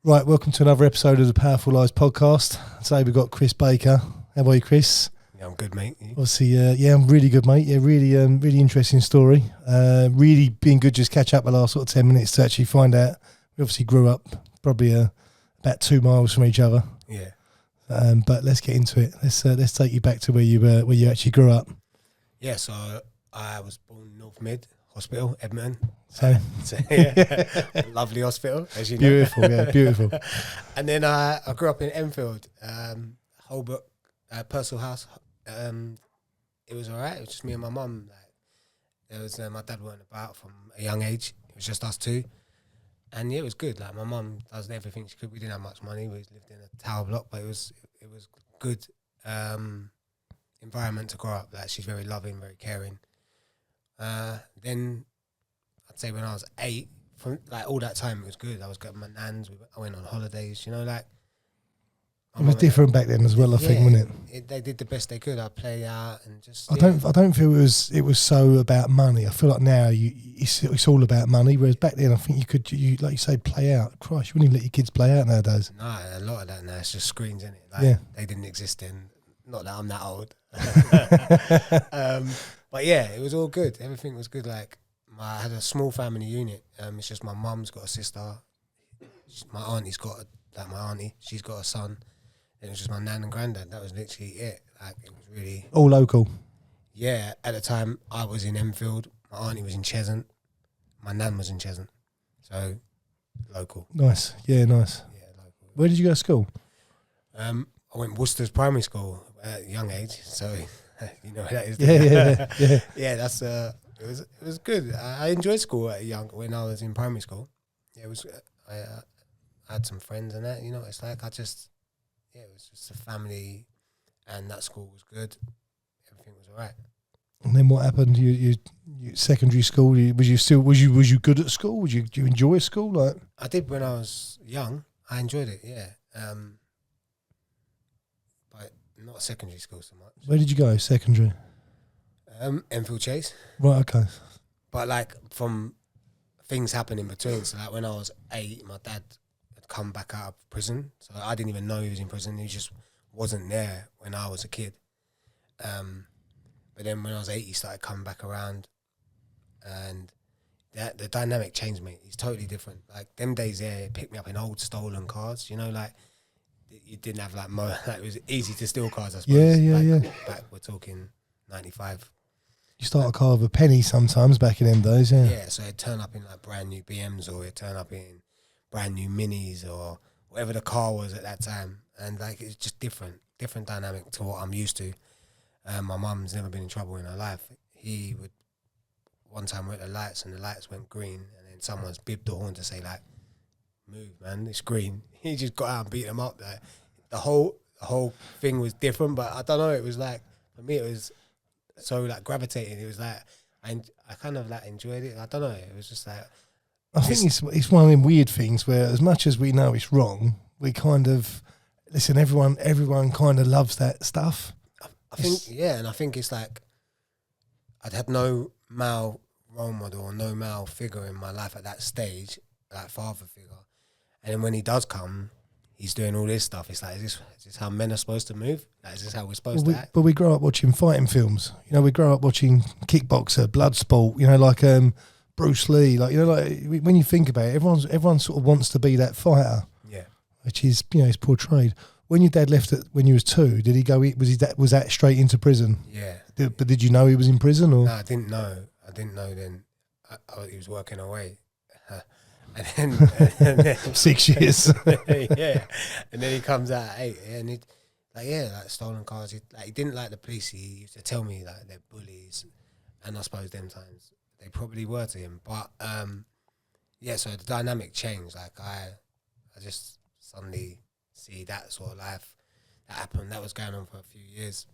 Right, welcome to another episode of the Powerful Lives podcast. Today we've got Chris Baker. How are you, Chris? Yeah, I'm good, mate. Obviously, I'm really good, mate. Yeah, really interesting story. Really been good just catch up the last sort of 10 minutes to actually find out. We obviously grew up probably about 2 miles from each other. Yeah. But let's get into it. Let's take you back to where you actually grew up. Yeah, so I was born in North Mid Hospital, Edmonton. So Yeah, lovely hospital, as you know. beautiful, yeah, beautiful. And then I grew up in Enfield, Holbrook, Purcell House. It was all right. It was just me and my mum. Like, there was my dad weren't about from a young age. It was just us two. And yeah, it was good. Like, my mum does everything she could. We didn't have much money. We lived in a tower block, but it was good environment to grow up. Like, she's very loving, very caring. Then I'd say when I was 8, from like all that time it was good. I was getting my nans. I went on holidays. You know, like It was different back then as well, I think, wasn't it? They did the best they could. I played out and just. I don't feel it was so about money. I feel like now it's all about money. Whereas back then, I think you like you say, play out. Christ, you wouldn't even let your kids play out nowadays. No, a lot of that now it's just screens, isn't it? Like, yeah, they didn't exist then. Not that I'm that old. But yeah, it was all good. Everything was good. Like, I had a small family unit. It's just my mum's got a sister. My auntie's got my auntie. She's got a son. And it was just my nan and granddad. That was literally it. Like, it was really all local. Yeah, at the time I was in Enfield. My auntie was in Cheshunt. My nan was in Cheshunt. So local. Nice. Yeah, nice. Yeah, local. Where did you go to school? I went Worcester's primary school at a young age. So you know what that is. Yeah. Yeah, that's it was good. I enjoyed school when I was in primary school. Yeah, it was. I had some friends and that. You know, it's like it was just a family, and that school was good. Everything was all right. And then what happened? You secondary school. Was you good at school? Do you enjoy school? Like, I did when I was young. I enjoyed it. Yeah. But not secondary school so much. where did you go? Secondary. Enfield Chase. Right. Okay. But like, from things happened in between. So like, when I was 8, my dad had come back out of prison. So I didn't even know he was in prison. He just wasn't there when I was a kid. But then when I was 8, he started coming back around, and the dynamic changed, mate. He's totally different. Like, them days there, he picked me up in old stolen cars. You know, like, you didn't have like it was easy to steal cars, I suppose. Yeah. Back, we're talking 95. You start a car with a penny sometimes back in them days. Yeah. Yeah, so it'd turn up in like brand new BMs, or it'd turn up in brand new Minis, or whatever the car was at that time. And like, it's just different dynamic to what I'm used to. My mum's never been in trouble in her life. One time we're at the lights and the lights went green, and then someone's bibbed the horn to say like, "Move, man, it's green." He just got out and beat them up. Like, the whole thing was different, but I don't know. It was like, for me, it was so like gravitating. It was like I kind of like enjoyed it. I don't know. It was just like, I think it's one of them weird things where, as much as we know it's wrong, we kind of listen. Everyone kind of loves that stuff. I think, yeah, and I think it's like, I'd had no male role model or no male figure in my life at that stage, like father figure. And then when he does come, he's doing all this stuff. It's like, is this how men are supposed to move? Like, is this how we're supposed to act? But we grow up watching fighting films. You know, we grow up watching Kickboxer, Bloodsport. You know, like Bruce Lee. Like, you know, like when you think about it, everyone sort of wants to be that fighter. Yeah, which is, you know, it's portrayed. When your dad left when you was 2, did he go? Was that straight into prison? Yeah. But did you know he was in prison, or? No, I didn't know. Then. He was working away. And then 6 years. Yeah. And then he comes out at 8, and like stolen cars. He didn't like the police. He used to tell me like they're bullies, and I suppose them times they probably were to him. But yeah, so the dynamic changed. Like, I just suddenly see that sort of life that happened. That was going on for a few years,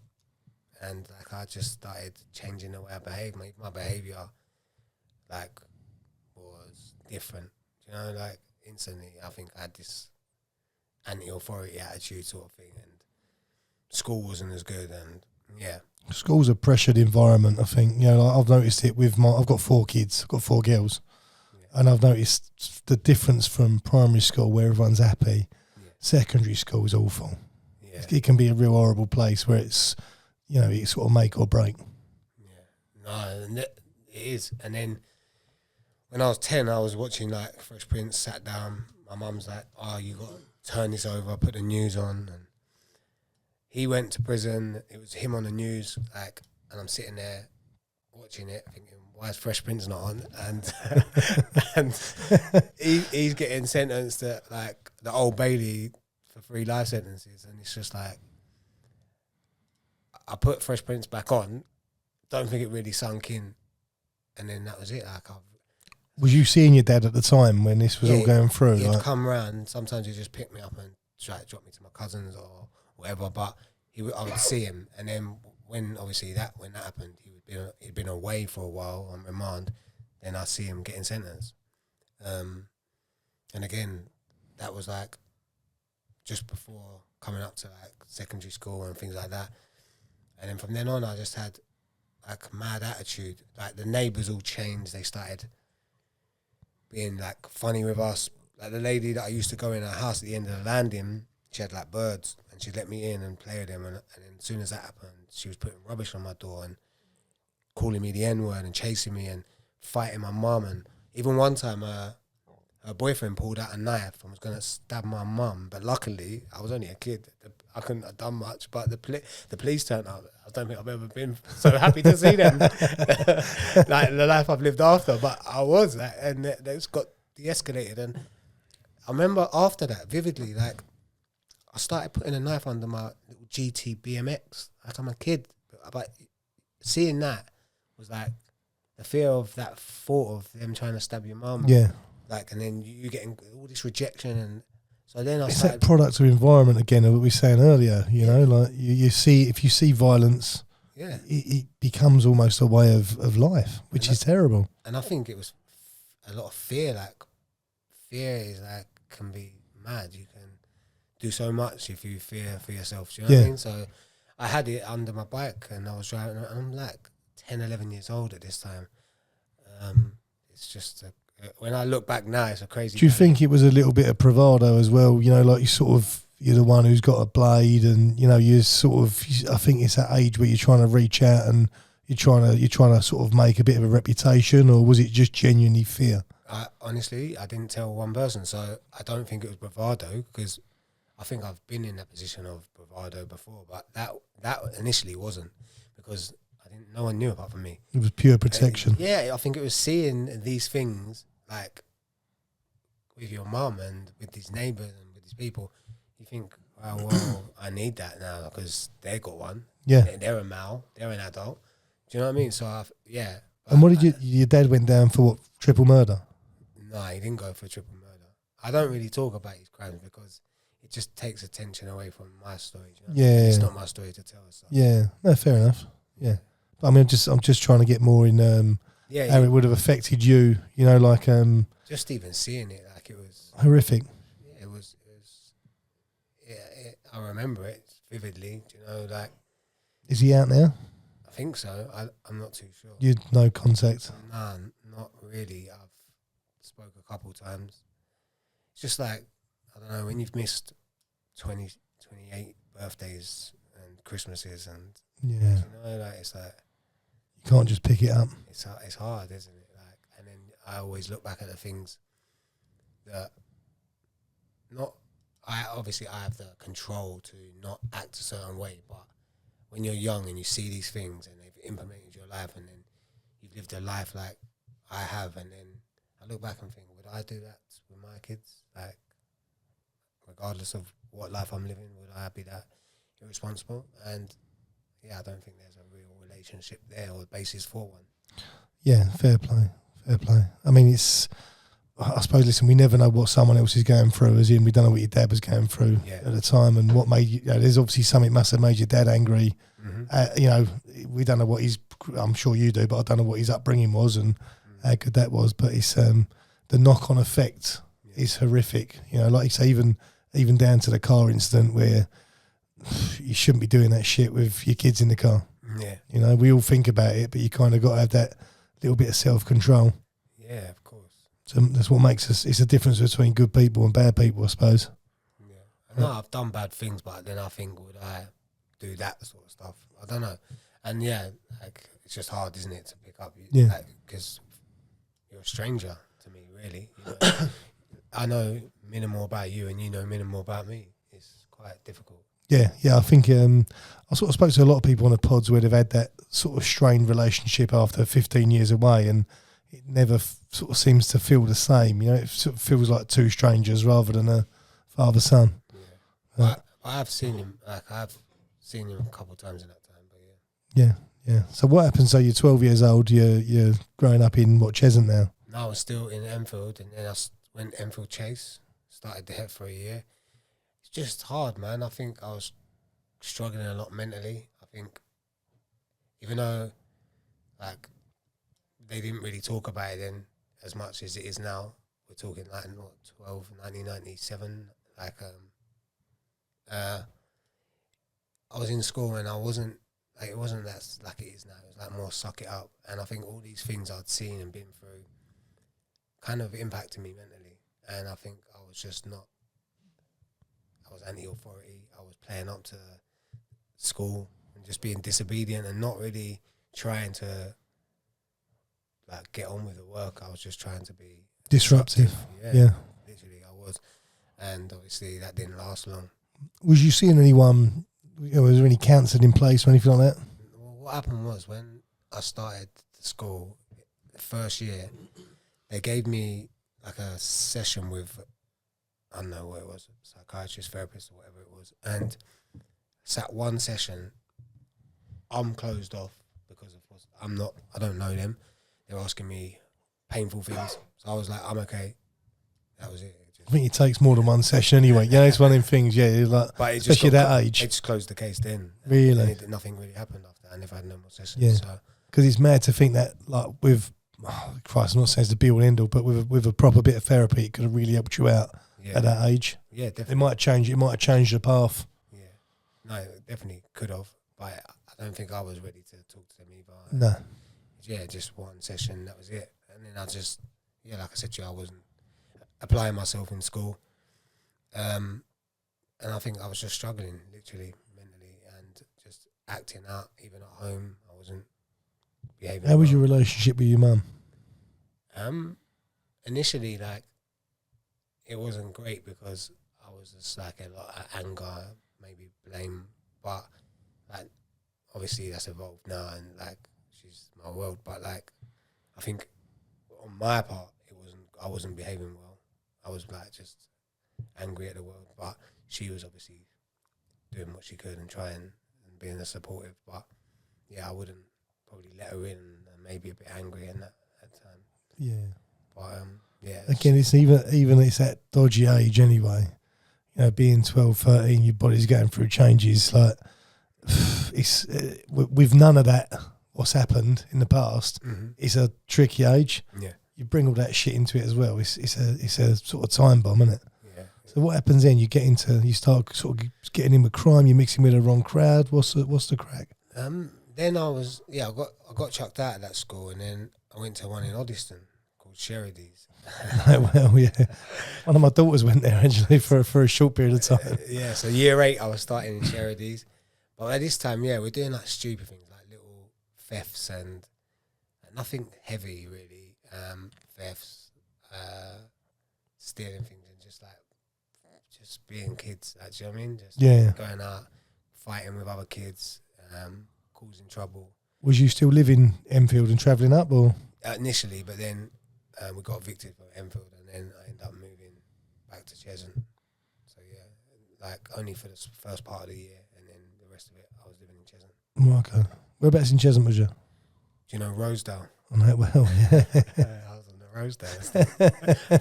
and like, I just started changing the way I behaved. My behavior like was different. You know, like, instantly, I think I had this anti-authority attitude sort of thing, and school wasn't as good, and yeah. School's a pressured environment, I think. You know, like, I've noticed it with I've got 4 kids, I've got 4 girls, And I've noticed the difference from primary school where everyone's happy. Yeah. Secondary school is awful. Yeah. It can be a real horrible place where it's, you know, it's sort of make or break. Yeah. No, and it is. And then when I was 10, I was watching like Fresh Prince, sat down. My mum's like, oh, you got to turn this over, put the news on. And he went to prison. It was him on the news, like, and I'm sitting there watching it, thinking, why is Fresh Prince not on? And and he's getting sentenced to like the Old Bailey for 3 life sentences, and it's just like, I put Fresh Prince back on, don't think it really sunk in, and then that was it. Like, Was you seeing your dad at the time when this was all going through? He'd like? come round. Sometimes he'd just pick me up and try to drop me to my cousins or whatever. But I would see him, and then when that happened, he'd been away for a while on remand. Then I see him getting sentenced, and again, that was like just before coming up to like secondary school and things like that. And then from then on, I just had like mad attitude. Like the neighbours all changed. They started being like funny with us. Like the lady that I used to go in her house at the end of the landing, she had like birds and she'd let me in and play with them. And then as soon as that happened, she was putting rubbish on my door and calling me the N-word and chasing me and fighting my mum. And even one time, her boyfriend pulled out a knife and was going to stab my mum. But luckily, I was only a kid. I couldn't have done much. But the police turned up. I don't think I've ever been so happy to see them. Like the life I've lived after. But I was. Like, and they just got de-escalated. And I remember after that, vividly, like, I started putting a knife under my little GT BMX. Like, I'm a kid. But seeing that was like the fear of that thought of them trying to stab your mum. Yeah. Like, and then you getting all this rejection, and so then It's that product of environment again, of what we were saying earlier. You know, like you see, if you see violence, it becomes almost a way of life, which is terrible. And I think it was a lot of fear. Like, fear is like can be mad. You can do so much if you fear for yourself. Do you know what I mean? So I had it under my bike, and I was driving. And I'm like 10, 11 years old at this time. It's just when I look back now, it's a crazy. Do you think it was a little bit of bravado as well? You know, like you're the one who's got a blade, and you know, you're sort of. I think it's that age where you're trying to reach out and you're trying to sort of make a bit of a reputation, or was it just genuinely fear? Honestly, I didn't tell one person, so I don't think it was bravado, because I think I've been in that position of bravado before, but that initially wasn't, because no one knew apart from me. It was pure protection. I think it was seeing these things like with your mum and with these neighbours and with these people. You think, oh, well, I need that now because they got one. Yeah, they're a male, they're an adult. Do you know what I mean? So And what did your dad went down for? What, triple murder? No, he didn't go for triple murder. I don't really talk about his crimes because it just takes attention away from my story. Do you know what I mean? It's not my story to tell. So. Yeah, no, fair enough. Yeah. I mean, I'm just trying to get more in how it would have affected you. You know, like just even seeing it, like it was horrific. Yeah, it was. Yeah, I remember it vividly. Do you know, like, is he out now? I think so. I'm not too sure. You no contact? No, not really. I've spoke a couple times. It's just like, I don't know, when you've missed 28 birthdays and Christmases and you know, like, it's like. You can't just pick it up. It's hard, isn't it? Like, and then I always look back at the things that I have the control to not act a certain way, but when you're young and you see these things and they've implemented your life and then you've lived a life like I have, and then I look back and think, would I do that with my kids? Like, regardless of what life I'm living, would I be that irresponsible? And yeah, I don't think there's a real relationship there or basis for one. Yeah, fair play. I mean, I suppose, listen, we never know what someone else is going through, as in we don't know what your dad was going through at the time and what made you know, there's obviously something must have made your dad angry. Mm-hmm. You know, we don't know what I'm sure you do, but I don't know what his upbringing was and how good that was. But it's the knock-on effect is horrific. You know, like you say, even down to the car incident where you shouldn't be doing that shit with your kids in the car. Yeah. You know, we all think about it, but you kind of got to have that little bit of self-control. Yeah, of course. So that's what makes us. It's a difference between good people and bad people, I suppose. Yeah, I know I've done bad things, but then I think, would I do that sort of stuff? I don't know. And yeah, like it's just hard, isn't it, to pick up? Yeah, because you're a stranger to me, really. You know? I know minimal about you, and you know minimal about me. It's quite difficult. Yeah. I think I sort of spoke to a lot of people on the pods where they've had that sort of strained relationship after 15 years away, and it never sort of seems to feel the same. You know, it sort of feels like two strangers rather than a father-son. Yeah. I've seen him. Like I've seen him a couple of times in that time. But yeah. Yeah. So what happens? So you're 12 years old. You're growing up in Cheshunt now. No, I was still in Enfield, and then I went Enfield Chase. Started there for a year. It's just hard, man. I think I was struggling a lot mentally. I think even though like they didn't really talk about it then as much as it is now. We're talking like 1997. Like I was in school and I wasn't like, it wasn't that like it is now. It was like more suck it up. And I think all these things I'd seen and been through kind of impacted me mentally. And I think I was just not. I was anti-authority. I was playing up to school and just being disobedient and not really trying to like get on with the work. I was just trying to be Disruptive. Yeah, literally I was. And obviously that didn't last long. Was you seeing anyone, was there any counselling in place or anything like that? Well, what happened was when I started school, the first year, they gave me like a session with, I don't know what it was, psychiatrist, therapist or whatever it was. And sat one session, I'm closed off because of course I don't know them. They were asking me painful things. So I was like, I'm okay. That was it. I think it takes more than one session anyway. Yeah, it's one of them things. Yeah, like but especially at that age. They just closed the case then. Really, nothing really happened after. I never had no more sessions. Yeah, because it's mad to think that like with, Christ, I'm not saying it's the be all and end all, but with a proper bit of therapy, it could have really helped you out at that age. Yeah, definitely. It might have changed the path. Yeah, no, it definitely could have, but I don't think I was ready to talk to them either. No. Yeah, just one session, that was it. And then I just, like I said to you, I wasn't applying myself in school. And I think I was just struggling, literally, mentally, and just acting out, even at home. I wasn't behaving. How was your relationship with your mum? Initially, like, it wasn't great because I was just like a lot of anger, maybe blame, but like, obviously that's evolved now, and like, she's my world. But like, I think on my part, I wasn't behaving well. I was like just angry at the world, but she was obviously doing what she could and trying and being a supportive. But yeah, I wouldn't probably let her in and maybe a bit angry in that time. Yeah. But yeah. Again, it's even it's that dodgy age anyway. You know, being 12, 13, your body's going through changes. Like it's with none of that. What's happened in the past? It's a tricky age. Yeah. You bring all that shit into it as well. It's a sort of time bomb, isn't it? Yeah. So what happens then? You start sort of getting in with crime. You're mixing with the wrong crowd. What's the crack? Then I got chucked out of that school, and then I went to one in Oddiston called Sherides. Well, yeah. One of my daughters went there actually for a short period of time. Yeah. So year 8, I was starting in Sherides, but at this time, we're doing like stupid things, like little thefts and nothing heavy really. Thefts, stealing things, and just being kids. Like, do you know what I mean? Just going out, fighting with other kids, causing trouble. Was you still living Enfield and travelling up, or initially? But then we got evicted from Enfield, and then I ended up moving back to Cheshunt. So yeah, like only for the first part of the year, and then the rest of it, I was living in Cheshunt. Okay. Whereabouts in Cheshunt was you? Do you know Rosedale? I know it well, yeah. I was on the Rosedale.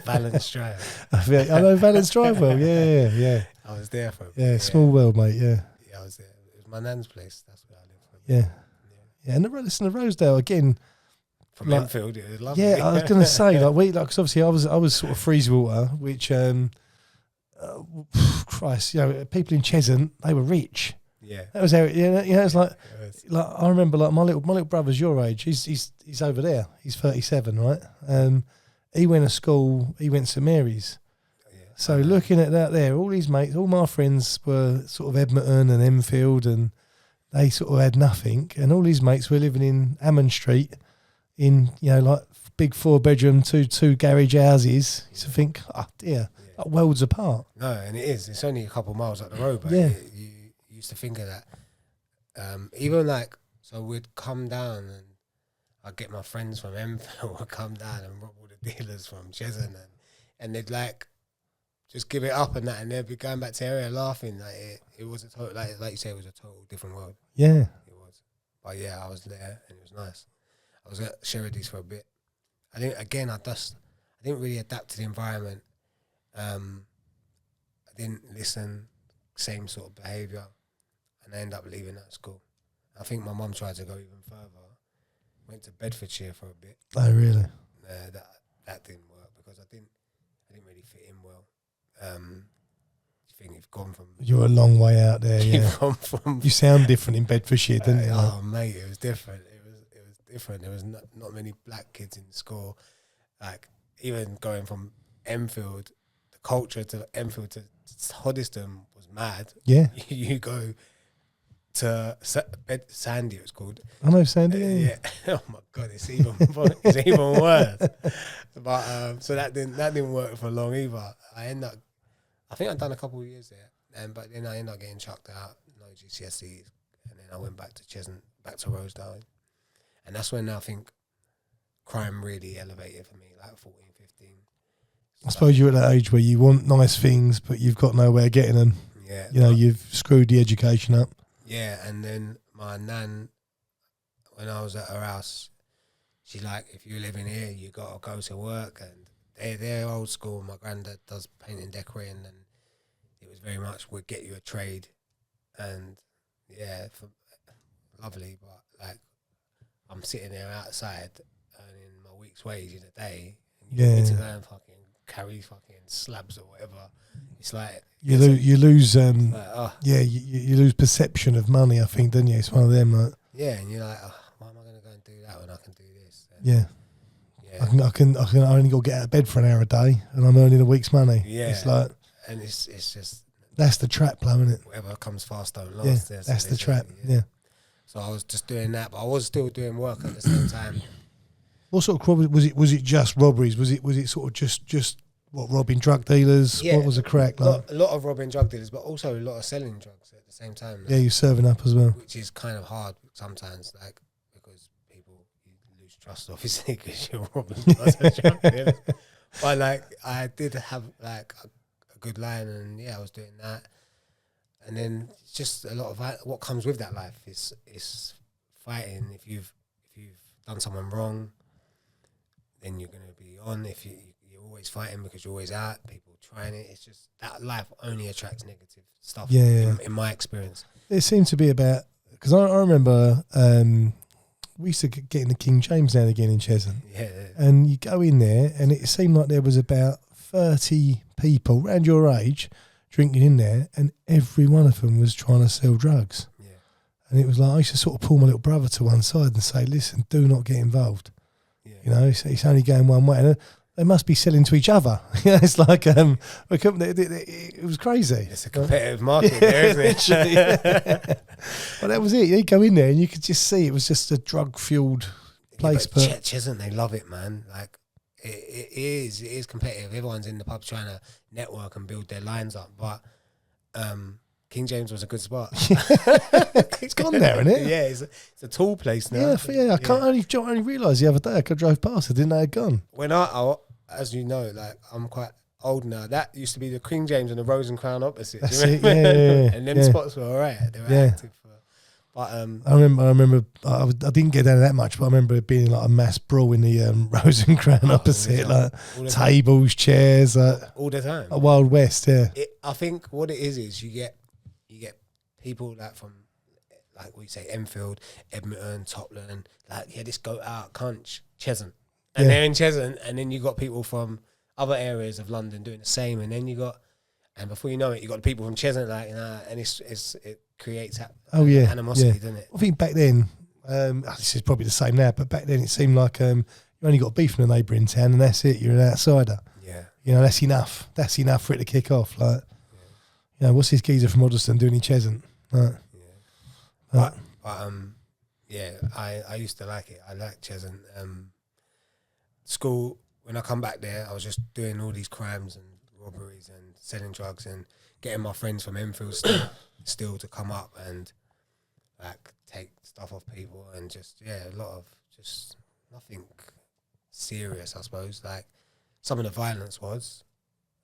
Valence Drive. I know Valence Drive well, yeah. I was there for a bit. Yeah, small world, mate, yeah. Yeah, I was there. It was my nan's place. That's where I lived for a bit. Yeah. And the Rosedale, again. From like, Enfield, it was lovely. Yeah, I was going to say, because obviously I was sort of Freezewater, which, Christ, people in Cheshunt, they were rich. Yeah, that was how. It's like I remember, like my little brother's your age. He's over there. He's 37, right? And he went to school, he went to St Mary's. So looking at that there, all these mates, all my friends were sort of Edmonton and Enfield, and they sort of had nothing. And all these mates were living in Hammond Street in, you know, like big 4-bedroom, two garage houses. You used to think, oh dear, like worlds apart. No, and it is. It's only a couple of miles up the road, but you used to think of that. Even like, so we'd come down and I'd get my friends from Enfield would come down and rob all the dealers from Cheshunt, and they'd like just give it up and that, and they'd be going back to the area laughing. Like it was a total, like you say, it was a total different world. Yeah, it was. But yeah, I was there and it was nice. I was at Sheridan's for a bit. I think again, I didn't really adapt to the environment. I didn't listen, same sort of behaviour, and I ended up leaving that school. I think my mum tried to go even further. Went to Bedfordshire for a bit. Oh really? That didn't work because I didn't really fit in well. I think you've gone from. You're a long way out there. Yeah. You've gone from. You sound different in Bedfordshire, didn't you? Oh mate, it was different. It was different. There was not many black kids in school. Like even going from Enfield, the culture to Enfield to Hoddesdon was mad. Yeah. You go to Sandy, it was called. I know Sandy. Yeah. Oh my god, it's even worse. But so that didn't work for long either. I think I'd done a couple of years there, but then I ended up getting chucked out, no GCSEs, and then I went back to Cheshunt, back to Rosedale, and that's when I think crime really elevated for me, like 14, 15. I suppose you're at that age where you want nice things, but you've got nowhere getting them. Yeah, you know, you've screwed the education up. Yeah, and then my nan, when I was at her house, she's like, if you're living here, you got to go to work. And they're old school. My granddad does painting and decorating, and it was very much, we'll get you a trade. And yeah, lovely, but like, I'm sitting there outside earning my week's wage in a day. And you need to go and fucking carry fucking slabs or whatever. It's like you lose you lose perception of money. I think, don't you? It's one of them. Like, yeah, and you're like, oh, why am I going to go and do that when I can do this? And yeah. I can only go get out of bed for an hour a day, and I'm earning a week's money. Yeah, it's like, and it's just that's the trap, isn't it? Whatever comes fast don't last. Yeah, that's the trap. Yeah. So I was just doing that, but I was still doing work at the same time. What sort of crime was it? Was it just robberies? Was it sort of just what, robbing drug dealers? Yeah, what was the crack like? A lot of robbing drug dealers, but also a lot of selling drugs at the same time. Yeah, you're serving up as well, which is kind of hard sometimes, like because you lose trust, obviously, because you're robbing drug dealers. But like, I did have like a good line, and yeah, I was doing that. And then it's just a lot of what comes with that life is fighting. If you've done someone wrong, then you're going to be on. If you're always fighting because you're always out, people trying it. It's just that life only attracts negative stuff. Yeah. In my experience, it seemed to be about, because I remember we used to get in the King James now and again in Cheshunt. Yeah. And you go in there, and it seemed like there was about 30 people around your age drinking in there, and every one of them was trying to sell drugs. Yeah. And it was like, I used to sort of pull my little brother to one side and say, listen, do not get involved. Yeah. You know, it's only going one way. And they must be selling to each other. It's like, it was crazy. It's a competitive market there, isn't it? Well, that was it. You go in there and you could just see it was just a drug-fueled place. Yeah, but Cheshunt, they love it, man. Like, it is competitive. Everyone's in the pub trying to network and build their lines up, but King James was a good spot. It's gone there, isn't it? Yeah, it's a tall place now. Yeah. I only realised the other day I drove past. I didn't know it had gone. When I, as you know, like I'm quite old now. That used to be the King James and the Rose and Crown opposite. That's it. Yeah. And them spots were alright. They were active. But I remember. I didn't get down that much, but I remember it being like a mass brawl in the Rose and Crown opposite, like tables, chairs, all the time. A Wild West, yeah. I think what it is you get people like from, like we say, Enfield, Edmonton, Topland, like this go out Cunch, Cheshunt, and they're in Cheshunt, and then you got people from other areas of London doing the same, and then you got, and before you know it, you got the people from Cheshunt, like, and it creates animosity, doesn't it? I think back then, this is probably the same now, but back then it seemed like you you only got beef in a neighbouring town, and that's it. You're an outsider. Yeah. You know, that's enough. That's enough for it to kick off. Like, you know, what's this geezer from Waddleston doing in Cheshunt? Like, But yeah, I used to like it. I like Cheshunt. School, when I come back there, I was just doing all these crimes and robberies and selling drugs and getting my friends from Enfield still to come up and like take stuff off people and just a lot of just nothing serious, I suppose. Like some of the violence was,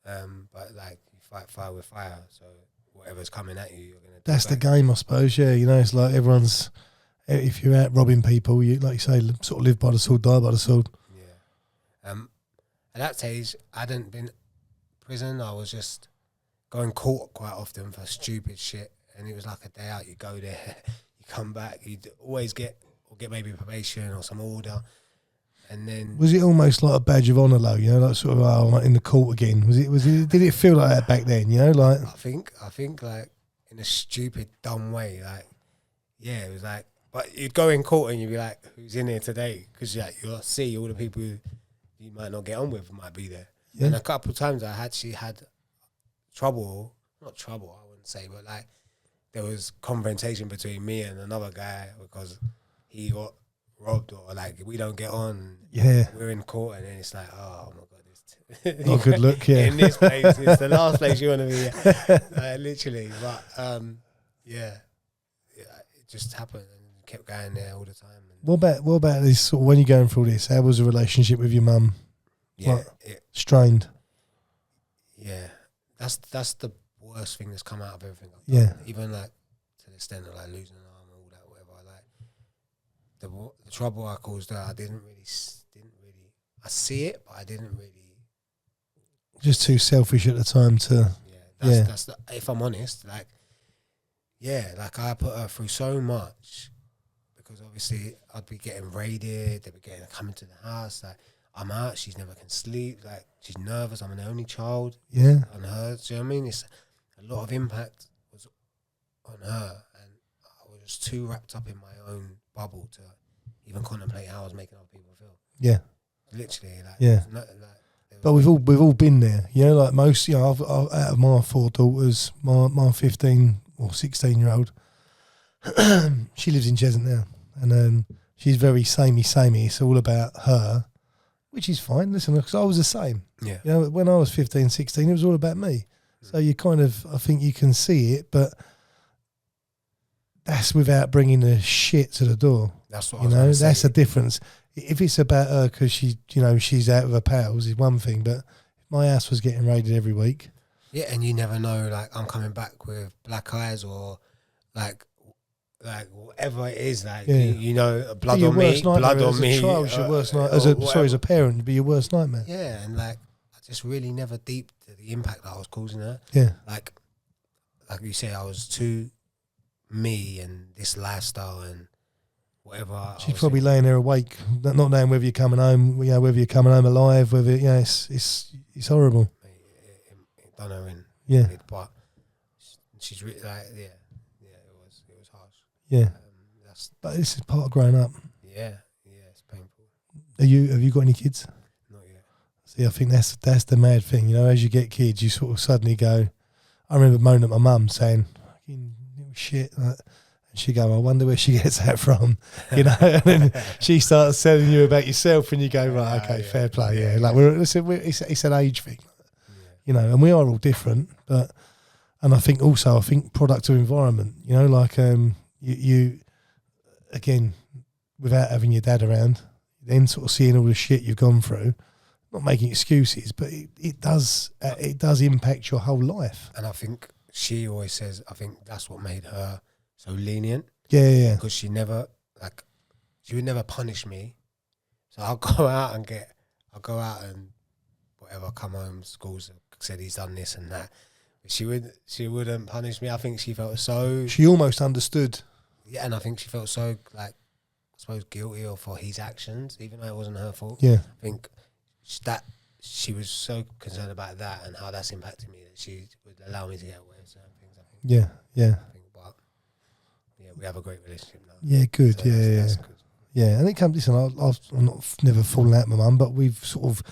but like you fight fire with fire, so whatever's coming at you, you're gonna. That's the game, I suppose. Yeah, you know, it's like everyone's. If you're out robbing people, you like you say, sort of live by the sword, die by the sword. Yeah. At that stage, I hadn't been prison. I was just going court quite often for stupid shit, and it was like a day out. You go there, you come back, you'd always get maybe probation or some order, and then was it almost like a badge of honour, though? You know, like sort of I'm in the court again. Was it? Did it feel like that back then? You know, like I think like in a stupid, dumb way, like it was like. But you'd go in court and you'd be like, "Who's in here today?" Because you'll see all the people who you might not get on with might be there. Yeah. And a couple of times I actually had trouble. Not trouble, I wouldn't say, but like there was confrontation between me and another guy because he got robbed or like we don't get on. Yeah, we're in court and then it's like, oh my god, not good look. Yeah, in this place, it's the last place you want to be. Literally, but it just happened. Kept going there all the time. What about this sort of, when you're going through this? How was the relationship with your mum? Yeah, strained. Yeah, that's the worst thing that's come out of everything. Even like to the extent of like losing an arm and all that, whatever. Like the trouble I caused her, I didn't really. I see it, but I didn't really. Just too selfish at the time to. Yeah, that's if I'm honest, like. Yeah, like I put her through so much. Because obviously I'd be getting raided, they'd be coming to the house, like I'm out, she's never can sleep, like she's nervous, I'm an only child. Yeah. On her, do you know what I mean? It's a lot of impact was on her and I was just too wrapped up in my own bubble to even contemplate how I was making other people feel. Yeah. Literally, like but we've all been there, you know, like most, you know, I've out of my 4 daughters, my 15 or 16-year-old, she lives in Cheshunt now. And she's very samey. It's all about her, which is fine. Listen, because I was the same. Yeah. You know, when I was 15, 16, it was all about me. So you kind of, I think you can see it, but that's without bringing the shit to the door. That's what you know. That's a difference. If it's about her because she's out with her pals, is one thing. But my ass was getting raided every week. Yeah, and you never know. Like I'm coming back with black eyes or like whatever it is, like you know, blood on me, blood on me. Your worst nightmare. As a parent, it'd be your worst nightmare. Yeah, and like I just really never deeped the impact that I was causing her. Yeah, like you say, I was too me and this lifestyle and whatever. She's probably laying there awake, not knowing whether you're coming home, you know, whether you're coming home alive, whether it's horrible. It done her in. Yeah, but she's really like it was harsh. Yeah, but this is part of growing up. Yeah, it's painful. Have you got any kids? Not yet. See, I think that's the mad thing. You know, as you get kids, you sort of suddenly go. I remember moaning at my mum saying, "Fucking little shit," and she go, "I wonder where she gets that from," you know. And then she starts telling you about yourself, and you go, "Right, okay, fair play." Yeah, like it's an age thing, you know. And we are all different, but and I think product of environment. You know, like you again, without having your dad around, then sort of seeing all the shit you've gone through. Not making excuses, but it does impact your whole life. And I think she always says, I think that's what made her so lenient. Yeah. Because she would never punish me. So I'll go out and whatever, come home, schools said he's done this and that. But she wouldn't punish me. I think she felt so... She almost understood. Yeah, and I think she felt so, like, I suppose guilty for his actions, even though it wasn't her fault. Yeah. I think that she was so concerned about that and how that's impacted me that she would allow me to get away with certain things. I think. Yeah. I think, but we have a great relationship now. Yeah, good. So that's good. Yeah, and it comes. Listen, I'm not never fallen out with my mum, but we've sort of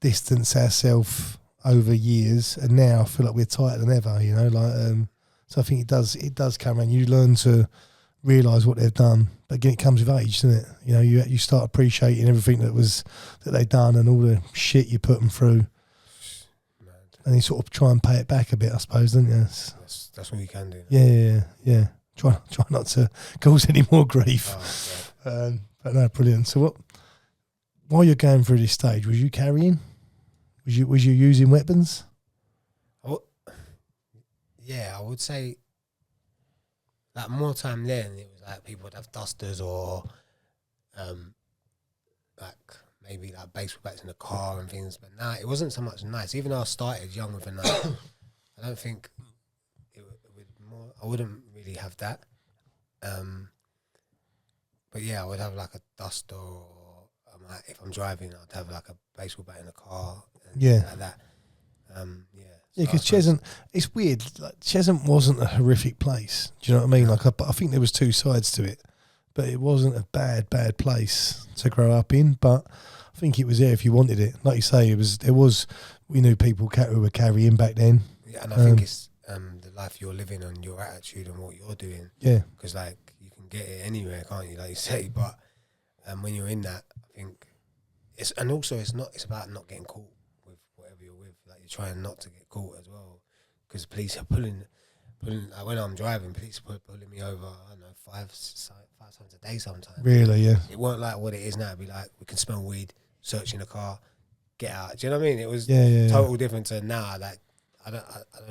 distanced ourselves over years, and now I feel like we're tighter than ever. You know, like so I think it does come around. You learn to realise what they've done, but again, it comes with age, doesn't it? You know, you start appreciating everything that they've done and all the shit you put them through, and you sort of try and pay it back a bit, I suppose, don't you? That's what you can do. Yeah. Try not to cause any more grief. Oh, But no, brilliant. So while you're going through this stage, was you carrying? Was you using weapons? Yeah, I would say like more time then it was like people would have dusters or like maybe like baseball bats in the car and things, but now it wasn't so much nice. Even though I started young with a knife, I don't think it would more. I wouldn't really have that. But yeah, I would have like a duster, or if I'm driving, I'd have like a baseball bat in the car. And like that. Yeah, because Cheshunt, it's weird. Like, Cheshunt wasn't a horrific place. Do you know what I mean? Like, I think there was two sides to it, but it wasn't a bad place to grow up in. But I think it was there if you wanted it. Like you say, we knew people who were carrying back then. Yeah, and I think it's the life you're living and your attitude and what you're doing. Yeah, because like you can get it anywhere, can't you? Like you say, but when you're in that, I think it's about not getting caught with whatever you're with. Like you're trying not to get caught as well, because police are pulling. Like when I'm driving, police are pulling me over. I don't know, five times a day sometimes. Really, yeah. It weren't like what it is now. It'd be like we can smell weed, search in the car, get out. Do you know what I mean? It was total different to now. Like I don't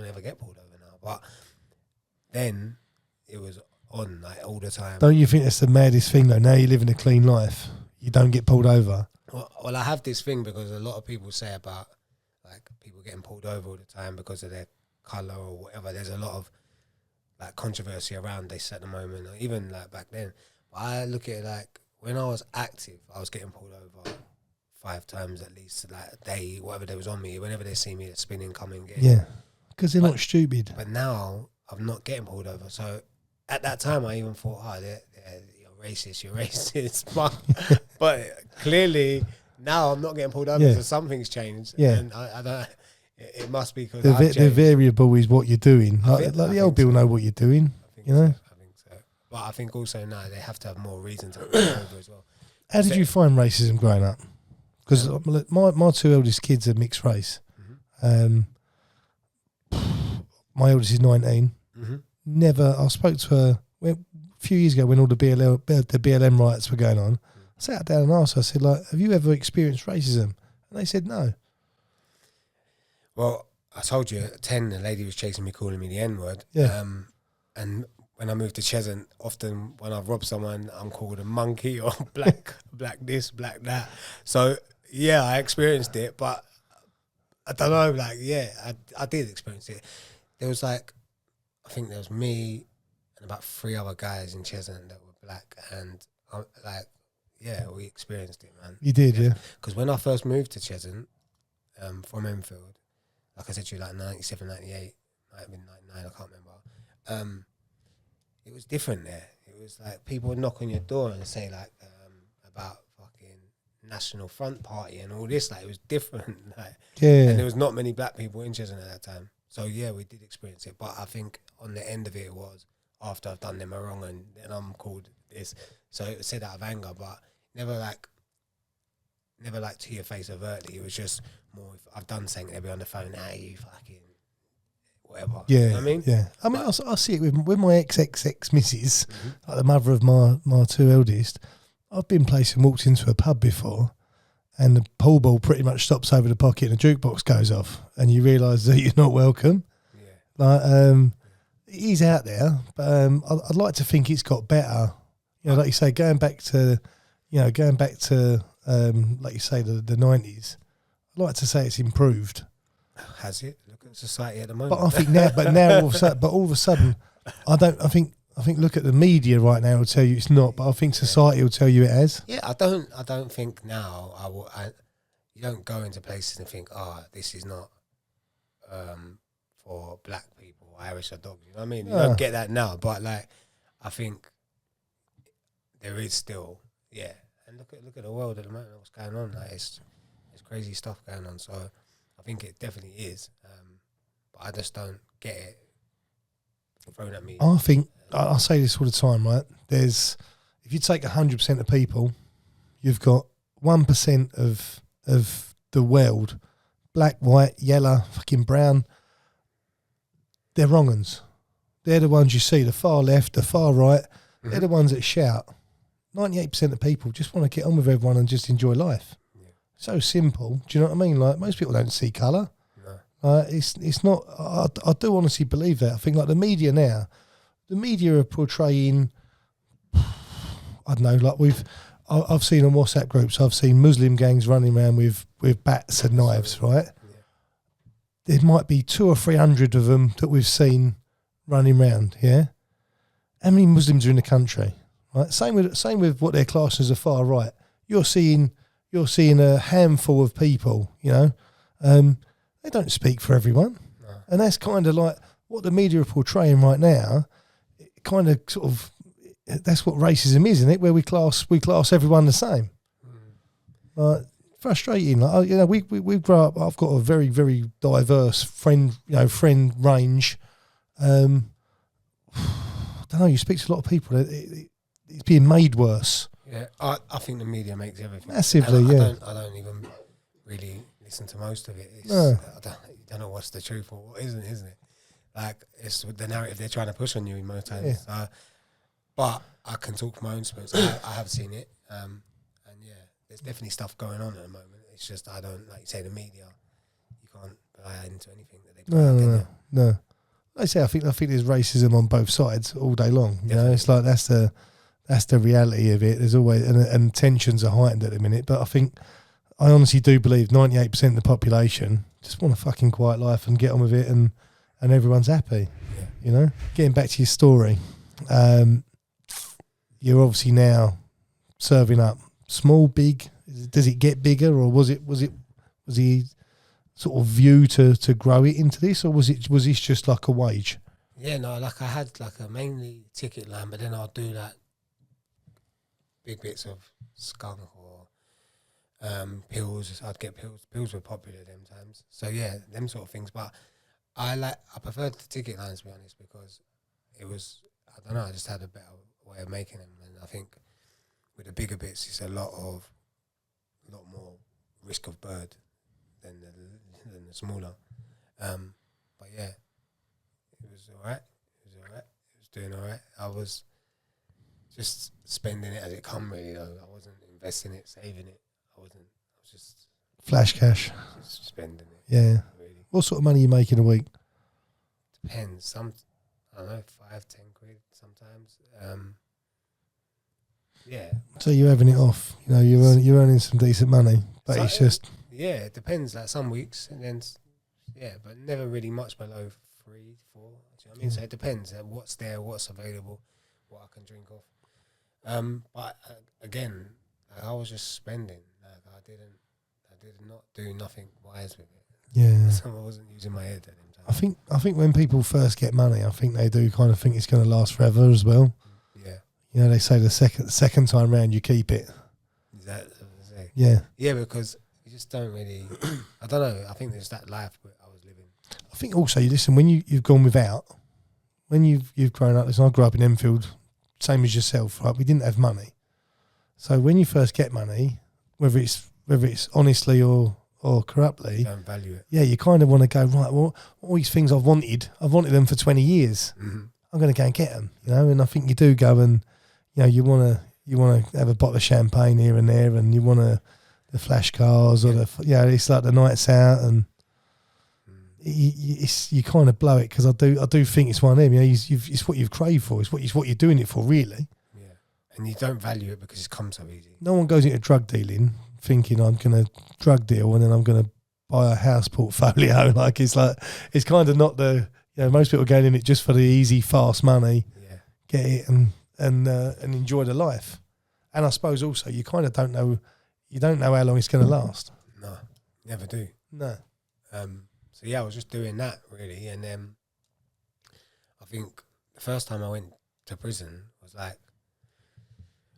ever get pulled over now, but then it was on like all the time. Don't you think that's the maddest thing though? Now you're living a clean life, you don't get pulled over. Well, I have this thing because a lot of people say about like people getting pulled over all the time because of their colour or whatever. There's a lot of like controversy around this at the moment, or even like back then. But I look at it like when I was active, I was getting pulled over 5 times at least, like a day, whatever they was on me. Whenever they see me, they're spinning, coming, getting. Yeah, because they're not stupid. But now I'm not getting pulled over. So at that time, I even thought, you're racist. But clearly now I'm not getting pulled over, so something's changed. Yeah, and I don't. It must be because the variable is what you're doing. Like the old people know what you're doing. You know. I think so. But I think also now they have to have more reason to pull over as well. How did you find racism growing up? Because my 2 eldest kids are mixed race. Mm-hmm. My eldest is 19. Mm-hmm. I spoke to her a few years ago when all the BLM riots were going on. I sat down and asked her, I said, like, have you ever experienced racism? And they said no. Well, I told you at 10, the lady was chasing me, calling me the N-word. Yeah. And when I moved to Cheshunt, often when I've robbed someone, I'm called a monkey or black this, black that. So, yeah, I experienced it, but I don't know, like, yeah, I did experience it. There was like, I think there was me and about 3 other guys in Cheshunt that were black, and we experienced it, man. You did, yeah? Because when I first moved to Cheshunt from Enfield, like I said to you, like 97, 98, might have been 99, I can't remember. It was different there. It was like people would knock on your door and say like about fucking National Front Party and all this. Like it was different. Like, and there was not many black people in Cheshunt at that time. So yeah, we did experience it. But I think on the end of it was after I've done them a wrong and then I'm called this. So it was said out of anger, but never like to your face overtly. It was just more if I've done something, they'll be on the phone, hey, you fucking whatever. Yeah, you know what I mean? Yeah. I mean, I see it with my ex missus, like the mother of my 2 eldest. I've been placed and walked into a pub before, and the pool ball pretty much stops over the pocket and the jukebox goes off, and you realise that you're not welcome. Yeah. Like, he's out there, but I'd like to think it's got better. You know, like you say, going back to, like you say, the 90s, I'd like to say it's improved. Has it? Look at society at the moment. But I think now, all of a sudden, I think look at the media right now will tell you it's not, but I think society will tell you it has. Yeah, I don't think now you don't go into places and think, this is not for black people, Irish or dogs. You know what I mean? You don't get that now, but like I think there is still Yeah, and look at the world at the moment. What's going on? Like it's crazy stuff going on. So I think it definitely is. But I just don't get it thrown at me. I think I say this all the time, right? If you take 100% of people, you've got 1% of the world, black, white, yellow, fucking brown. They're wrong uns. They're the ones you see, the far left, the far right. Mm-hmm. They're the ones that shout. 98% of people just want to get on with everyone and just enjoy life. Yeah. So simple. Do you know what I mean? Like most people don't see colour. No. It's not. I do honestly believe that. I think like the media now, the media are portraying. I don't know. Like I've seen on WhatsApp groups. I've seen Muslim gangs running around with bats and knives. Right. Yeah. There might be 200 or 300 of them that we've seen running around. Yeah. How many Muslims are in the country? Right. Same with what they're classed as a far right. You're seeing a handful of people. You know. They don't speak for everyone. No. And that's kind of like what the media are portraying right now. It kind of sort of, that's what racism is, isn't it? Where we class everyone the same. Frustrating. Like, you know, we grow up. I've got a very, very diverse friend range. I don't know. You speak to a lot of people. It's being made worse. Yeah, I think the media makes everything massively. I don't even really listen to most of it. You don't know what's the truth or what isn't it? Like, it's the narrative they're trying to push on you most times. Yeah. But I can talk from my own experience. I have seen it. And yeah, there's definitely stuff going on at the moment. It's just, I don't, like you say, the media, you can't buy into anything that they put No. Like I say, I think there's racism on both sides all day long. You know, it's like that's the reality of it. There's always, and tensions are heightened at the minute. But I honestly do believe 98% of the population just want a fucking quiet life and get on with it, and everyone's happy. Yeah. You know, getting back to your story, you're obviously now serving up small, big. Does it get bigger, or was he sort of view to grow it into this, or was this just like a wage? Yeah, no, like I had like a mainly ticket line, but then I'll do like big bits of skunk or pills. I'd get pills. Pills were popular them times. So yeah, them sort of things. But I preferred the ticket lines, to be honest, because it was, I don't know, I just had a better way of making them. And I think with the bigger bits, it's a lot more risk of bird than the smaller. But yeah, it was alright. It was doing alright. I was just spending it as it come, really, though. I wasn't investing it, saving it. I was just flash cash. Just spending it. Yeah. Really. What sort of money are you making a week? Depends. I don't know, 5-10 quid sometimes. Yeah. So you're having it off. You know, you're earning some decent money, but so it's just. Yeah, it depends. Like some weeks, and then but never really much below 3-4. Do you know what I mean? So it depends. What's there, what's available, what I can drink off. But again, I was just spending. Like I did not do nothing wise with it. Yeah. So I wasn't using my head at the time. I think when people first get money, I think they do kind of think it's going to last forever as well. Yeah. You know, they say the second time round you keep it. Is that what I say? Yeah. Yeah, because you just don't really. I don't know. I think there's that life I was living. I think also, listen, when you've gone without, when you've grown up. Listen, I grew up in Enfield, same as yourself, right? We didn't have money, so when you first get money, whether it's honestly or corruptly, you don't value it. Yeah, you kind of want to go, right, well, all these things I've wanted them for 20 years. Mm-hmm. I'm going to go and get them, you know. And I think you do go and, you know, you want to have a bottle of champagne here and there, and you want the flash cars or it's like the nights out, and you kind of blow it, because I do think it's one of them. You know, it's what you've craved for. It's what you're doing it for, really. Yeah, and you don't value it because it's come so easy. No one goes into drug dealing thinking I'm going to drug deal and then I'm going to buy a house portfolio. Like it's kind of not the, you know, most people going in it just for the easy, fast money. Yeah, get it and enjoy the life. And I suppose also you kind of don't know how long it's going to last. No, never do. No. So yeah, I was just doing that really, and then I think the first time I went to prison was like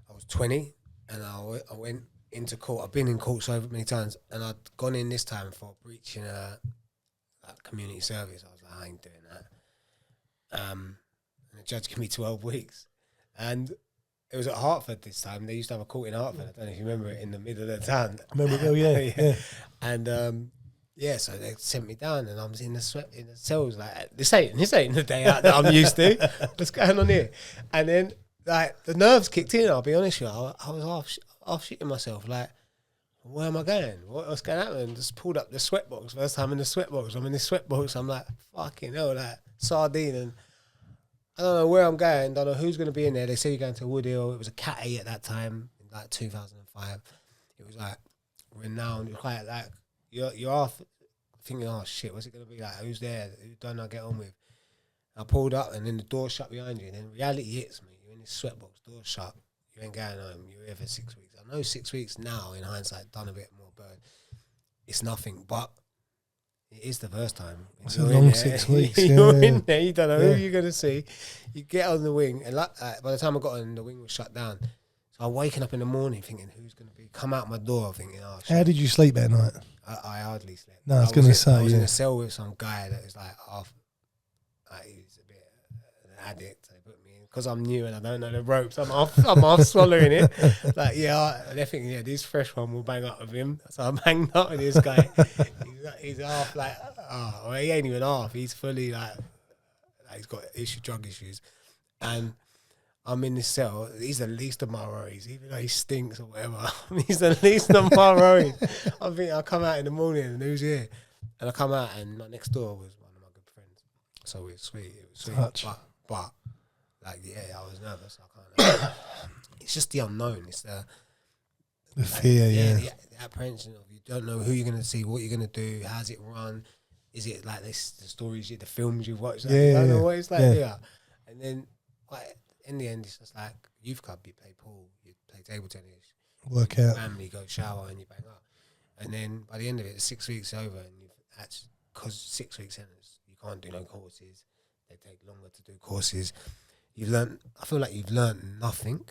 I was 20, and I went into court. I've been in court so many times, and I'd gone in this time for breaching a community service. I was like, I ain't doing that. And the judge gave me 12 weeks, and it was at Hertford this time. They used to have a court in Hertford. I don't know if you remember it, in the middle of the town. Remember? Oh yeah. And so they sent me down, and I was in the cells like, this ain't the day out that I'm used to. What's going on here? And then like the nerves kicked in. I'll be honest with you. I was half shitting myself. Like, where am I going? What's going to happen? Just pulled up the sweatbox. First time in the sweatbox. I'm in the sweatbox. I'm like, fucking hell, like sardine. And I don't know where I'm going. Don't know who's going to be in there. They say you're going to Woodhill. It was a Cat A at that time, in like 2005. It was like renowned. It was quite like you're off thinking, oh shit, what's it going to be like? Who's there? Who don't I get on with? I pulled up, and then the door shut behind you. And then reality hits me. You're in this sweatbox, door shut. You ain't going home. You're here for 6 weeks. I know 6 weeks now, in hindsight, done a bit more, but it's nothing. But it is the first time. It's a long 6 weeks. You're in there. You don't know who you're going to see. You get on the wing, and by the time I got on, the wing was shut down. So I'm waking up in the morning thinking, who's going to be? Come out my door thinking, oh shit. How did you sleep that night? I hardly slept. No, I was going to say, I was in a cell with some guy that was like half. He was a bit an addict. They put me in because I'm new and I don't know the ropes. I'm half swallowing it. Like they're thinking, this fresh one will bang up with him. So I banged up with this guy. he's half like, well, he ain't even half. He's fully like he's got drug issues, and I'm in this cell. He's the least of my worries, even though he stinks or whatever. He's the least of my worries. I think I come out in the morning and who's here? And I come out and my next door was one of my good friends. So it was sweet. It was sweet. Touch. But like, yeah, I was nervous. I can't. It's just the unknown. It's the fear, the apprehension of you don't know who you're going to see, what you're going to do, how's it run. Is it like this, the stories, the films you've watched? Like, you don't know what it's like here. And then, in the end, it's just like youth club. You play pool, you play table tennis, work out, family, go shower, and you bang up. And then by the end of it, 6 weeks over, and you've actually, because 6 weeks sentence, you can't do no courses. They take longer to do courses. You've learned. I feel like you've learned nothing.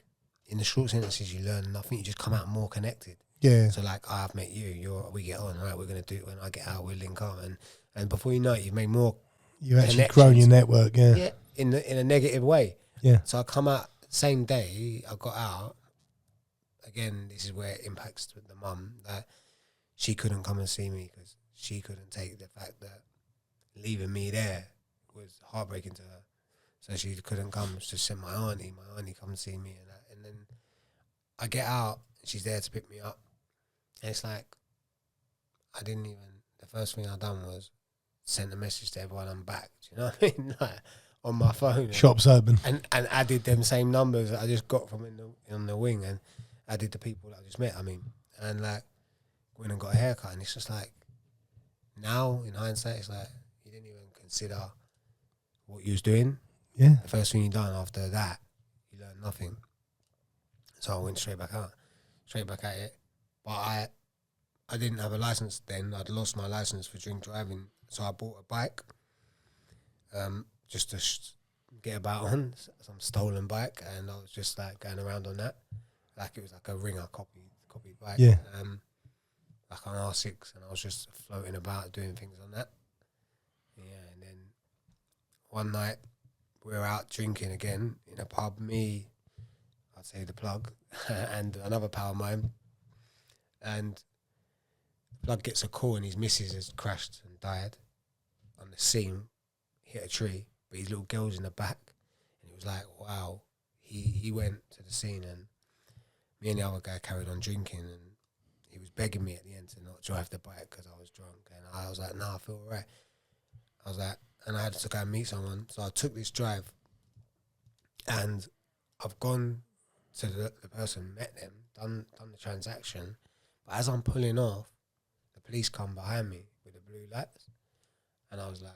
In the short sentences, you learn nothing. You just come out more connected. Yeah. So like, I've met you. We get on, right? We're gonna do it when I get out. We'll link up, and before you know it, you've made more. You actually grown your network. Yeah. Yeah. In a negative way. Yeah. So I come out same day. I got out. Again, this is where it impacts the mum that she couldn't come and see me because she couldn't take the fact that leaving me there was heartbreaking to her. So she couldn't come. She sent my auntie. My auntie come and see me, and then I get out. She's there to pick me up, and it's like I didn't even. The first thing I done was send a message to everyone I'm back. Do you know what I mean? Like, on my phone. Shops open. And added them same numbers that I just got from on the wing, and added the people that I just met, and like went and got a haircut, and it's just like, now in hindsight, it's like, you didn't even consider what you was doing. Yeah. The first thing you done after that, you learned nothing. So I went straight back at it. But I didn't have a license then. I'd lost my license for drink driving, so I bought a bike. Just to get about on some stolen bike, and I was just like going around on that, like it was like a Ringer copied bike, like an R6, and I was just floating about doing things on that. Yeah, and then one night we were out drinking again in a pub. Me, I'd say the Plug, and another pal of mine, and the Plug gets a call, and his missus has crashed and died on the scene, hit a tree. But his little girl's in the back, and it was like, wow. He went to the scene, and me and the other guy carried on drinking, and he was begging me at the end to not drive the bike because I was drunk, and I was like, nah, I feel all right. I was like, and I had to go and meet someone, so I took this drive, and I've gone to the person, met them, done the transaction, but as I'm pulling off, the police come behind me with the blue lights, and I was like,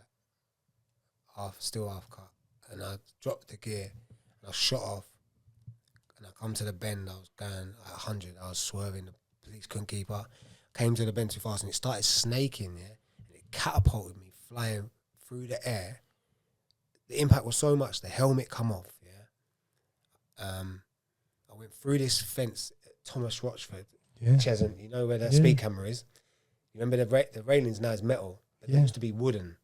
still half cut, and I dropped the gear and I shot off, and I come to the bend. I was going at 100. I was swerving. The police couldn't keep up. Came to the bend too fast, and it started snaking there, and it catapulted me flying through the air. The impact was so much, the helmet come off. Yeah, I went through this fence Thomas Rochford, Yeah. Cheshunt. You know where that Yeah. speed camera is. You remember the railings now is metal, but they used to be wooden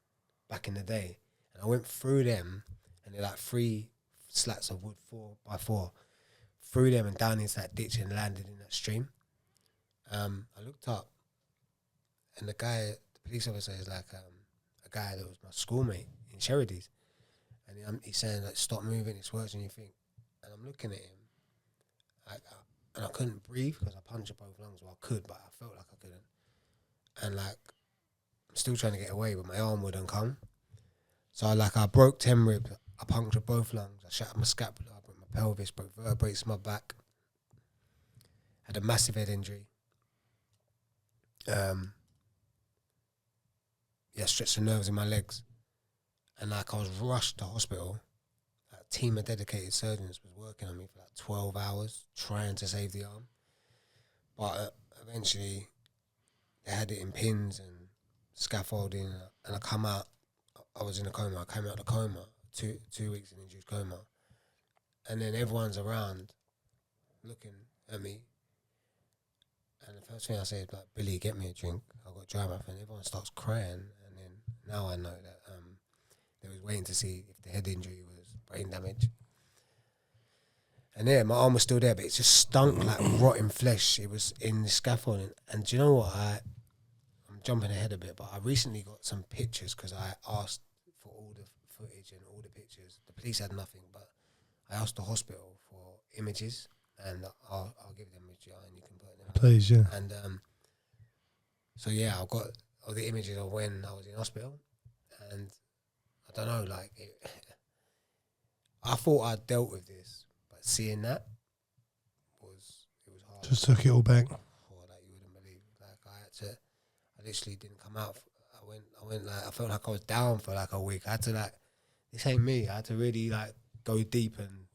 back in the day. And I went through them, and they're like 3 slats of wood, 4x4, through them and down into that ditch and landed in that stream. I looked up, and the police officer is like a guy that was my schoolmate in Sheridan's. And he's saying, like, stop moving, it's worse than you think. And I'm looking at him, and I couldn't breathe because I punctured both lungs. Well, I could, but I felt like I couldn't. And, like, I'm still trying to get away, but my arm wouldn't come. So, I broke 10 ribs, I punctured both lungs, I shattered my scapula, I broke my pelvis, broke vertebrae in my back, had a massive head injury. Stretched the nerves in my legs. And, like, I was rushed to hospital. A team of dedicated surgeons was working on me for, like, 12 hours, trying to save the arm. But eventually, they had it in pins and scaffolding, and I come out. I was in a coma. I came out of the coma, 2 weeks in induced coma. And then everyone's around looking at me. And the first thing I said, like, Billy, get me a drink. I got dry mouth, and everyone starts crying. And then now I know that they was waiting to see if the head injury was brain damage. And yeah, my arm was still there, but it just stunk like rotten flesh. It was in the scaffolding. And do you know what? I'm jumping ahead a bit, but I recently got some pictures because I asked for all the footage and all the pictures. The police had nothing, but I asked the hospital for images, and I'll give them to you, and you can put them. Please, yeah. And so yeah, I've got all the images of when I was in hospital, and I don't know, like I thought I'd dealt with this, but seeing that was hard. Just took it all back. Like you wouldn't believe. Like I literally didn't come out. I went like, I felt like I was down for like a week. I had to like, this ain't me. I had to really like go deep, and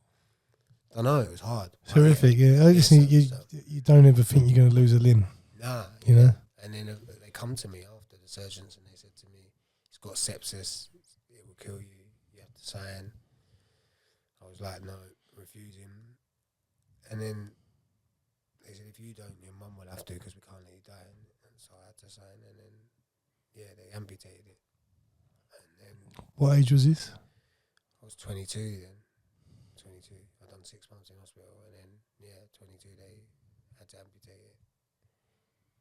I don't know, it was hard. It's horrific, yeah. I just think you don't ever think you're going to lose a limb. Nah. You know? And then they come to me after the surgeons, and they said to me, he's got sepsis, it will kill you, you have to sign. I was like, no, refuse him. And then they said, if you don't, your mum will have to, because we can't let you die. And so I had to sign, and then, yeah, they amputated it. And then... What age was this? I was 22 then. 22. I'd done 6 months in hospital, and then, yeah, 22, they had to amputate it.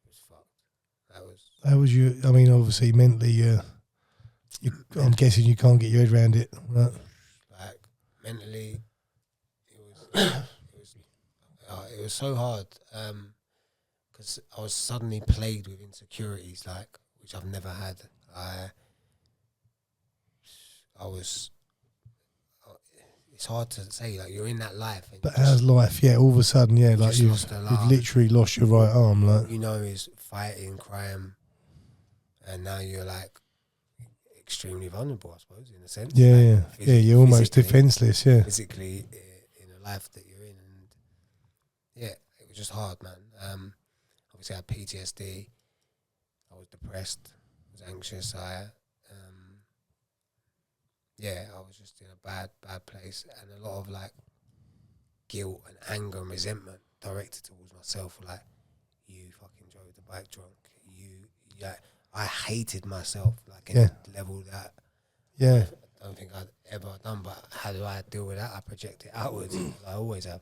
It was fucked. How was you? I mean, obviously, mentally, I'm guessing you can't get your head around it, right? Like, mentally, it was so hard, because I was suddenly plagued with insecurities, like, which I've never had. It's hard to say, like, you're in that life. And but how's life? Yeah, all of a sudden, yeah, like you've literally lost your right arm, like. You know, is fighting crime, and now you're like extremely vulnerable, I suppose, in a sense. Yeah, like, you're almost defenseless, yeah. Physically, in a life that you're in, and yeah, it was just hard, man. Obviously, I had PTSD. I was depressed. I was anxious. I was just in a bad place, and a lot of like guilt and anger and resentment directed towards myself. Like, you fucking drove the bike drunk. I hated myself, like in a level that I don't think I'd ever done. But how do I deal with that? I project it outwards, as I always have.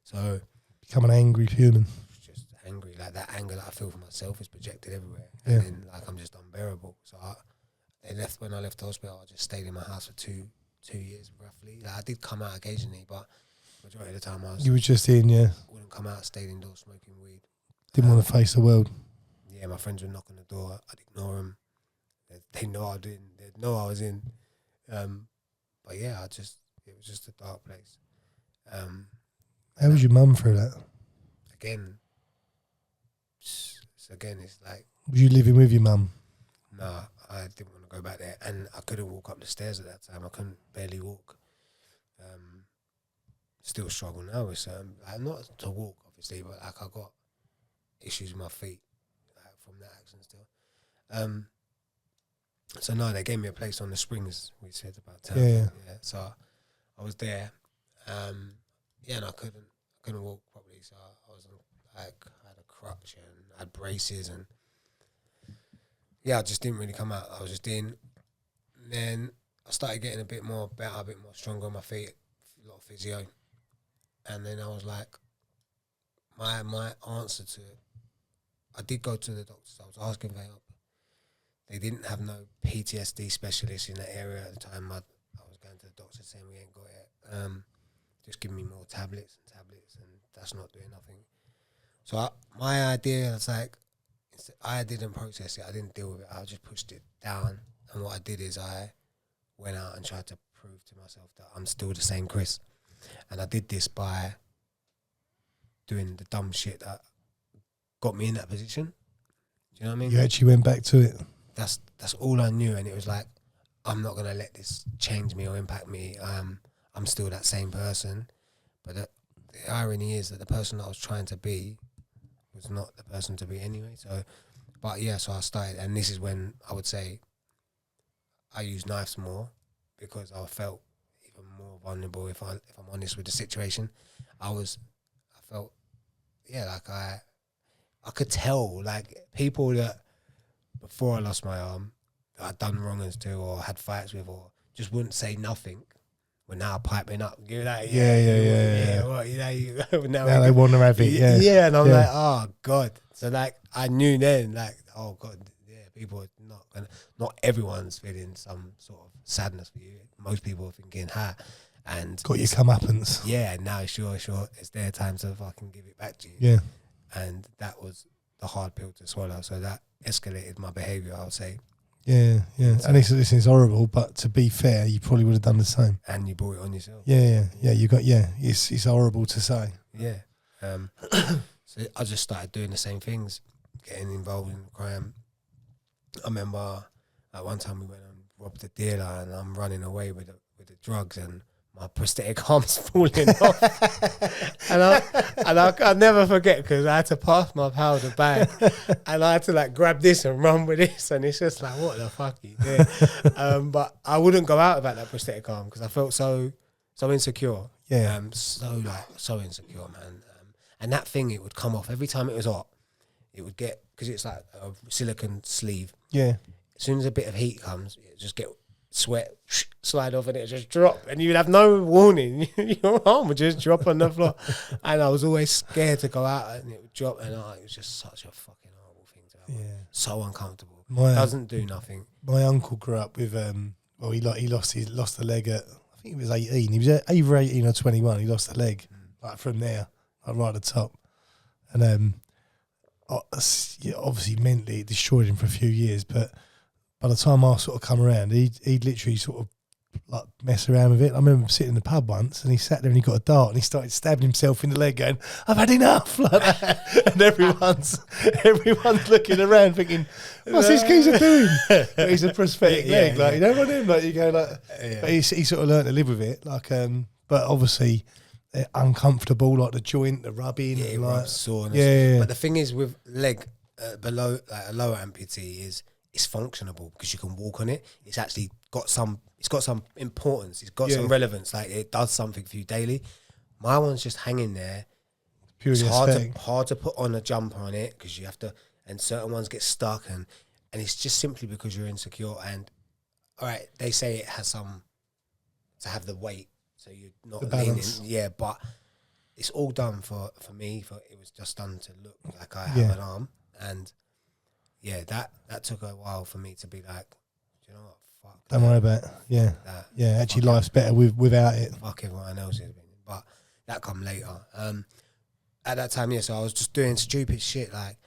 So become an angry human. Just angry, like that anger that I feel for myself is projected everywhere, yeah. And then like I'm just unbearable. So when I left the hospital, I just stayed in my house for two years roughly. Like, I did come out occasionally, but majority of the time you were just in, wouldn't come out, stayed indoors smoking weed. Didn't want to face the world. Yeah, my friends would knock on the door. I'd ignore them. They know I didn't. They know I was in. But yeah, it was just a dark place. How was your mum through that? Again, it's like... Was you living with your mum? Nah, I didn't want to go back there. And I couldn't walk up the stairs at that time. I couldn't barely walk. Still struggle now with like, not to walk, obviously, but like I got issues with my feet, like, from that accident still. So no, they gave me a place on the Springs, we said about town. Yeah. So I was there. And I couldn't walk properly, so I like I had a crutch and I had braces, and yeah, I just didn't really come out. I was just in. Then I started getting a bit more better, a bit more stronger on my feet, a lot of physio, and then I was like, my answer to it, I did go to the doctors. I was asking for help. They didn't have no PTSD specialist in that area at the time. I was going to the doctor saying we ain't got it. Just give me more tablets, and that's not doing nothing. So my idea was like, I didn't process it. I didn't deal with it. I just pushed it down. And what I did is I went out and tried to prove to myself that I'm still the same Chris. And I did this by doing the dumb shit that got me in that position. Do you know what I mean? You actually went back to it. That's all I knew. And it was like, I'm not going to let this change me or impact me. I'm still that same person. But the irony is that the person that I was trying to be was not the person to be anyway. So, but yeah, so I started, and this is when I would say I use knives more, because I felt even more vulnerable. If I'm honest with the situation, I felt, yeah, like I could tell, like, people that before I lost my arm, that I'd done wrongers to or had fights with, or just wouldn't say nothing, were now piping up. Give that, yeah. What, you know, now they want to have it, yeah. Yeah, and I'm like, oh God. So like, I knew then, like, oh God, yeah, people are not everyone's feeling some sort of sadness for you. Most people are thinking, and got your comeuppance. Yeah, now sure, it's their time to fucking give it back to you. Yeah. And that was the hard pill to swallow. So that escalated my behaviour, I would say. Yeah. And this is horrible, but to be fair, you probably would have done the same. And you brought it on yourself. Yeah. It's horrible to say. Yeah. So I just started doing the same things, getting involved in crime. I remember at one time we went and robbed a dealer, and I'm running away with the drugs, and my prosthetic arm's falling off. And I'll never forget, because I had to pass my powder bag, and I had to like grab this and run with this, and it's just like, what the fuck are you doing? But I wouldn't go out without that prosthetic arm, because I felt so insecure. Yeah. So insecure, man. And that thing, it would come off every time it was hot. It would get, because it's like a silicone sleeve. Yeah. As soon as a bit of heat comes, it just get sweat, slide off, and it just drop, and you would have no warning. Your arm would just drop on the floor. And I was always scared to go out, and it would drop, and it was just such a fucking horrible thing to have. Yeah. So uncomfortable. Doesn't do nothing. My uncle grew up with he lost the leg at, I think he was 18. He was either 18 or 21. He lost the leg like from there, like right at the top, and obviously mentally it destroyed him for a few years. But by the time I sort of come around, he'd literally sort of like mess around with it. I remember sitting in the pub once, and he sat there and he got a dart and he started stabbing himself in the leg, going, "I've had enough," like that. And everyone's looking around thinking, "What's this geezer doing?" But he's a prosthetic leg, like, you know what I mean? Like, you go like, but he sort of learned to live with it, like, but obviously uncomfortable, like the joint, the rubbing, it like soreness. Yeah. But the thing is with leg below, like a lower amputee, is it's functionable because you can walk on it. It's actually got some importance. It's got some relevance. Like, it does something for you daily. My one's just hanging there. Purely it's hard to put on a jumper on it, because you have to, and certain ones get stuck, and it's just simply because you're insecure. And all right, they say it has some to have the weight, so you're not leaning. Yeah, but it's all done for me. It was just done to look like I have an arm. And yeah, that took a while for me to be like, do you know what? Fuck. Don't worry about it. Yeah. Actually, life's better without it. Fuck everyone else's opinion. But that come later. At that time, so I was just doing stupid shit. Like,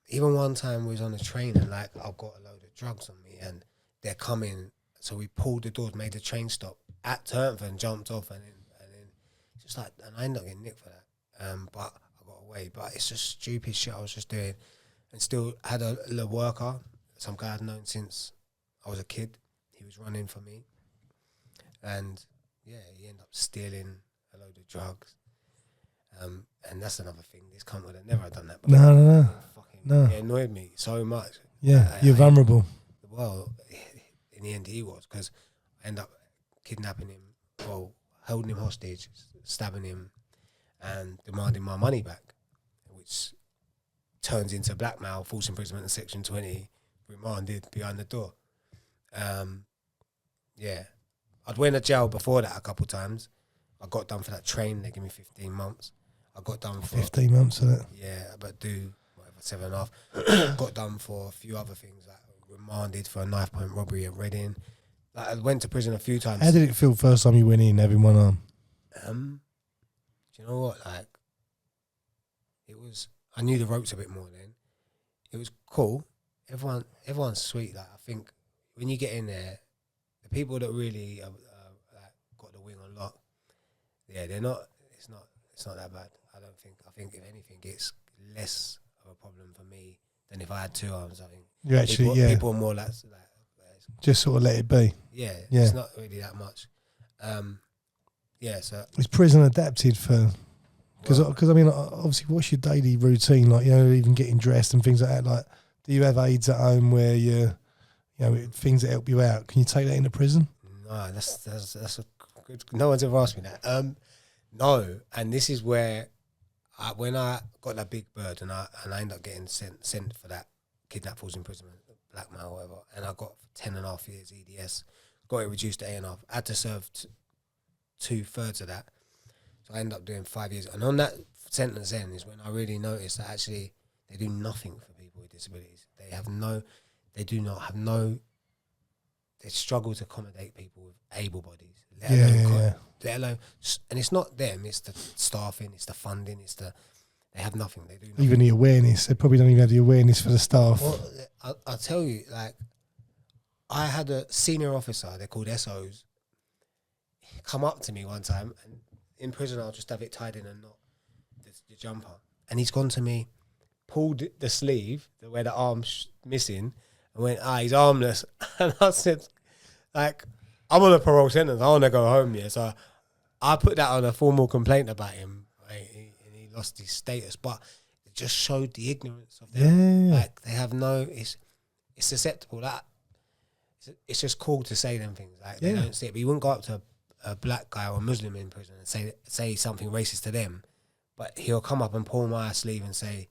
even one time we was on a train, and like, I've got a load of drugs on me, and they're coming. So we pulled the doors, made the train stop at Turnford, and jumped off, and then just like, and I ended up getting nicked for that. But I got away. But it's just stupid shit I was just doing. And still had a little worker, some guy I'd known since I was a kid. He was running for me. And yeah, he ended up stealing a load of drugs. And that's another thing. This cunt would have never done that. No. It annoyed me so much. Yeah, you're vulnerable. Well, in the end he was, because I ended up kidnapping him, holding him hostage, stabbing him. and demanding my money back, which turns into blackmail, false imprisonment, and Section 20, remanded behind the door. Yeah, I'd went to jail before that a couple of times. I got done for that train. They gave me 15 months. I got done for 15 months of it. Yeah, but do whatever 7.5. Got done for a few other things, like remanded for a knife point robbery at Reading. Like, I went to prison a few times. How did it feel first time you went in, having one arm? Do you know what? Like, it was. I knew the ropes a bit more then. It was cool. Everyone's sweet. Like, I think when you get in there, the people that really like got the wing on lock, yeah, they're not. It's not that bad. I don't think. I think if anything, it's less of a problem for me than if I had two arms. I think You actually, people are more like just sort of let it be. Yeah, Yeah. It's not really that much. Yeah, so Is prison adapted for? Because I mean, obviously, what's your daily routine like? You know, even getting dressed and things like that. Like, do you have aids at home where you know, things that help you out? Can you take that into prison? no, that's a good. No one's ever asked me that. No, and this is where when I got that big bird and I ended up getting sent for that kidnap, false imprisonment, blackmail, or whatever, and I got 10.5 years EDS, got it reduced to 8.5. I had to serve 2/3 of that. So I ended up doing 5 years. And on that sentence then is when I really noticed that actually they do nothing for people with disabilities. They struggle to accommodate people with able bodies. Let alone, and it's not them, it's the staffing, it's the funding, they have nothing. They do nothing. Even the awareness. They probably don't even have the awareness for the staff. Well, I'll tell you, like, I had a senior officer, they're called SOs, come up to me one time, and in prison I'll just have it tied in a knot, the jumper, and he's gone to me, pulled the sleeve where the arm's missing, and went, he's armless. And I said, like, I'm on a parole sentence, I want to go home, yeah. So I put that on a formal complaint about him, right? And he lost his status, but it just showed the ignorance of them. Yeah. Like, they have no, it's acceptable. That it's just cool to say them things. Like, they don't see it, but you wouldn't go up to a black guy or a Muslim in prison and say something racist to them, but he'll come up and pull my sleeve and say,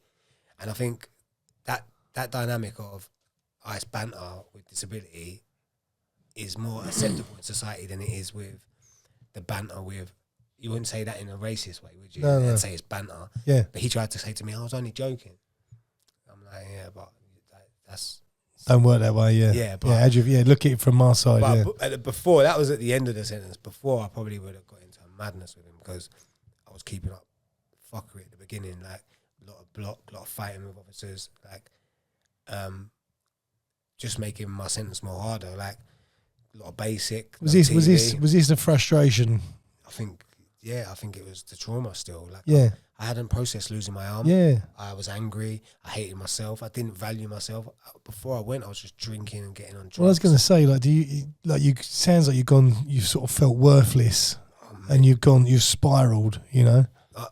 and I think that dynamic of ice banter with disability is more acceptable in society than it is with the banter with, you wouldn't say that in a racist way, would you? No. And say it's banter. Yeah. But he tried to say to me, I was only joking. I'm like, yeah, but that's... Don't work that way, yeah. Yeah, but... Look at it from my side, But before, that was at the end of the sentence. Before, I probably would have got into madness with him because I was keeping up fuckery at the beginning, like a lot of block, a lot of fighting with officers, like just making my sentence more harder, like a lot of basic. Was this the frustration? I think it was the trauma still. Like, yeah. I hadn't processed losing my arm. Yeah. I was angry. I hated myself. I didn't value myself. Before I went, I was just drinking and getting on drugs. Well, I was going to say, like, sounds like you've sort of felt worthless, and you've spiraled, you know.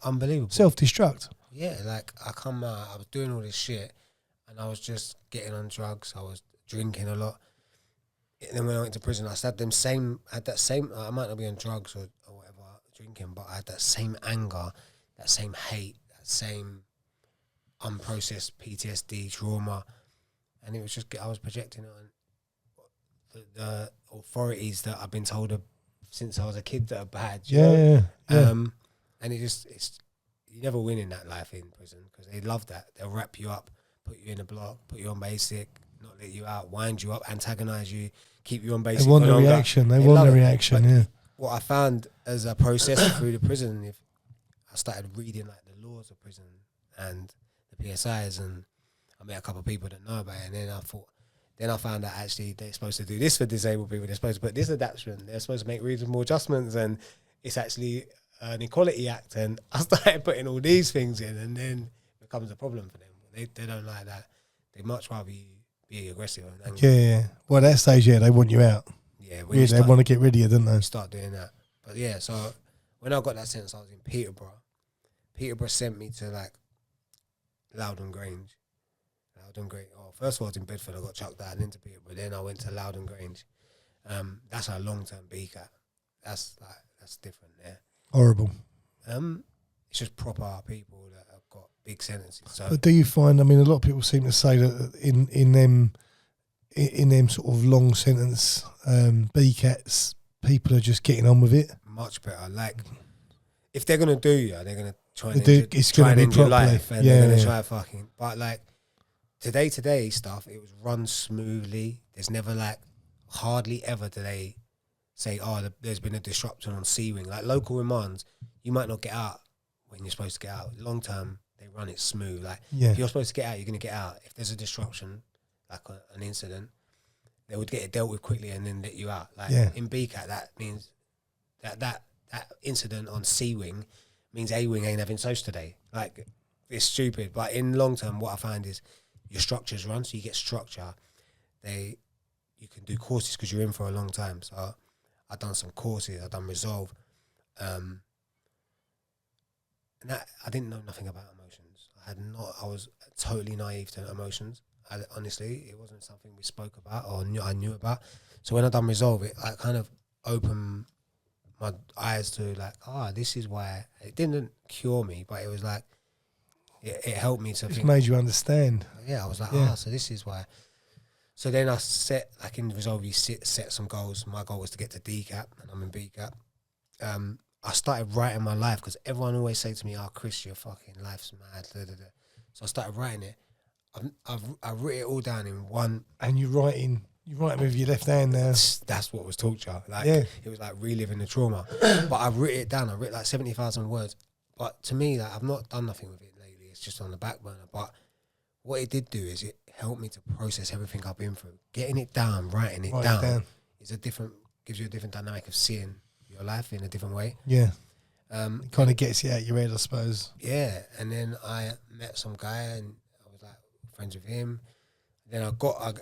Unbelievable. Self-destruct. Yeah, like, I come out, I was doing all this shit, and I was just getting on drugs. I was drinking a lot. And then when I went to prison, I had that same, I might not be on drugs or whatever, drinking, but I had that same anger, that same hate, that same unprocessed PTSD, trauma. And it was just, I was projecting it on the authorities that I've been told of since I was a kid that are bad. You know? And it's you never win in that life in prison because they love that. They'll wrap you up, put you in a block, put you on basic, not let you out, wind you up, antagonize you, keep you on basic. They want the reaction. They want the reaction. Yeah. What I found as a process through the prison, if I started reading like the laws of prison and the PSIs, and I met a couple of people that know about it, and then I found that actually they're supposed to do this for disabled people. They're supposed to put this adaptation. They're supposed to make reasonable adjustments, and it's actually an Equality Act. And I started putting all these things in, and then it becomes a problem for them. They don't like that. They much rather you be aggressive and angry. Yeah. Well, at that stage, they want you out. Yeah, they want to get rid of you, don't they? Start doing that. But yeah, so when I got that sentence, I was in Peterborough. Peterborough sent me to like Loudon Grange. Oh, first of all, I was in Bedford. I got chucked out into Peterborough. Then I went to Loudon Grange. That's a long-term BCAT. That's different there. Horrible. It's just proper people that have got big sentences. So, but do you find? I mean, a lot of people seem to say that in them sort of long sentence BCATs, people are just getting on with it. much better. Like, if they're gonna do you, they're gonna try and It's going to be end your properly. life, and they're gonna try fucking. But like today stuff, it was run smoothly. There's never like hardly ever do they say, oh, there's been a disruption on C-Wing. Like local remands, you might not get out when you're supposed to get out. Long term, they run it smooth. Like if you're supposed to get out, you're gonna get out. If there's a disruption, like an incident, they would get it dealt with quickly and then let you out. Like in BCAT, that means that incident on C-Wing means A-Wing ain't having SOS today. Like, it's stupid. But in long term, what I find is your structures run, so you get structure. You can do courses because you're in for a long time. So I've done some courses. I've done Resolve. And that, I didn't know nothing about emotions. I was totally naive to emotions. Honestly, it wasn't something we spoke about or I knew about. So when I done Resolve, I kind of opened my eyes to like, this is why. It didn't cure me, but it was like, it helped me to think. It made you understand. Yeah, I was like, so this is why. So then I set, like in Resolve, you set some goals. My goal was to get to DCAP, and I'm in BCAP. I started writing my life because everyone always say to me, Chris, your fucking life's mad. Da, da, da. So I started writing it. I've written it all down in one. And you're writing with your left hand now. That's what was torture. Like, it was like reliving the trauma. But I've written it down. I wrote like 70,000 words. But to me, like, I've not done nothing with it lately. It's just on the back burner. But what it did do is it helped me to process everything I've been through. Getting it down, writing it down is gives you a different dynamic of seeing your life in a different way. Yeah. It kind of gets you out your head, I suppose. Yeah. And then I met some guy and I was like friends with him. Then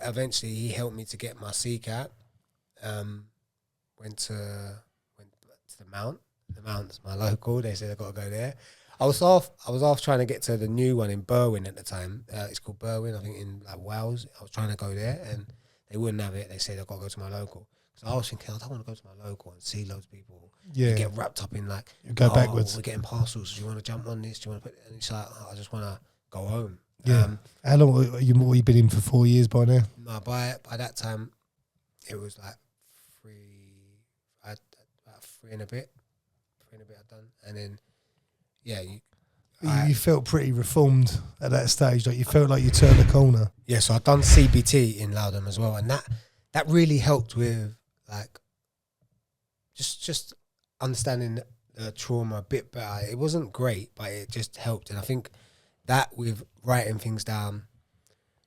eventually he helped me to get my CCAT. Went to the Mount. The Mount's my local. They said I got to go there. I was off trying to get to the new one in Berwyn at the time. It's called Berwyn, I think, in like Wales. I was trying to go there and they wouldn't have it. They said I got to go to my local. So I was thinking, I don't want to go to my local and see loads of people. Yeah. You get wrapped up in like, you go backwards. We're getting parcels. Do you want to jump on this? Do you want to put? And it's like, I just want to go home. Yeah. How long have you been in for? 4 years by now? No, by that time, it was like about three and a bit I'd done, and then you felt pretty reformed at that stage. Like you felt like you turned the corner. Yeah, so I'd done CBT in Loudon as well, and that really helped with like just understanding the trauma a bit better. It wasn't great, but it just helped, and I think that with writing things down,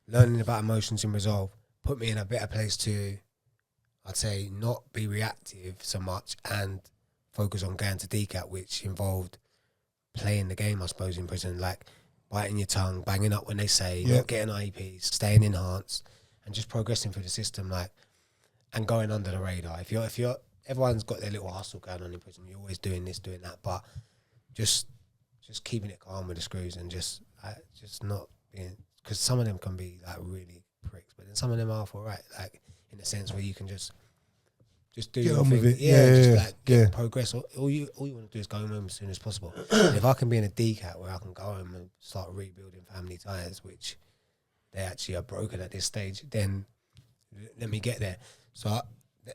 learning about emotions in Resolve, put me in a better place to, I'd say, not be reactive so much and focus on going to DCAT, which involved playing the game, I suppose, in prison, like biting your tongue, banging up when they say, not getting IEPs, staying enhanced, and just progressing through the system, like, and going under the radar. If you're, everyone's got their little hustle going on in prison. You're always doing this, doing that, but just keeping it calm with the screws and just not being, because some of them can be like really pricks, but then some of them are all right, like in a sense where you can just do get your on thing. with it. Progress. All you want to do is go home as soon as possible. And if I can be in a DCAT where I can go home and start rebuilding family ties, which they actually are broken at this stage, then let me get there. So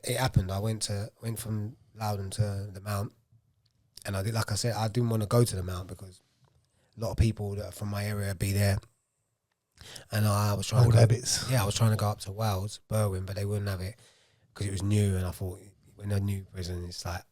it happened. I went from Loudon to the Mount, and I did, like I said, I didn't want to go to the Mount because a lot of people that are from my area be there. And I was trying I was trying to go up to Wales, Berwyn, but they wouldn't have it because it was new. And I thought, when a new prison, it's like,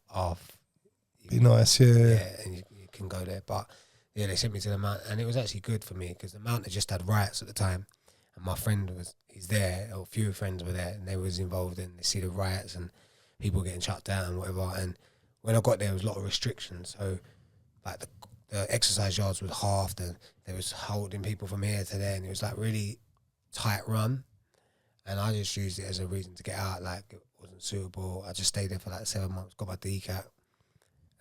be nice, yeah, and you can go there. But yeah, they sent me to the Mount, and it was actually good for me because the Mount had just had riots at the time, and my friend he's there, or a few friends were there, and they was involved in. They see the riots and people getting shut down and whatever. And when I got there was a lot of restrictions, so like the exercise yards was halved, and they was holding people from here to there, and it was like really tight run. And I just used it as a reason to get out. Like, it wasn't suitable. I just stayed there for like 7 months, got my DCAT.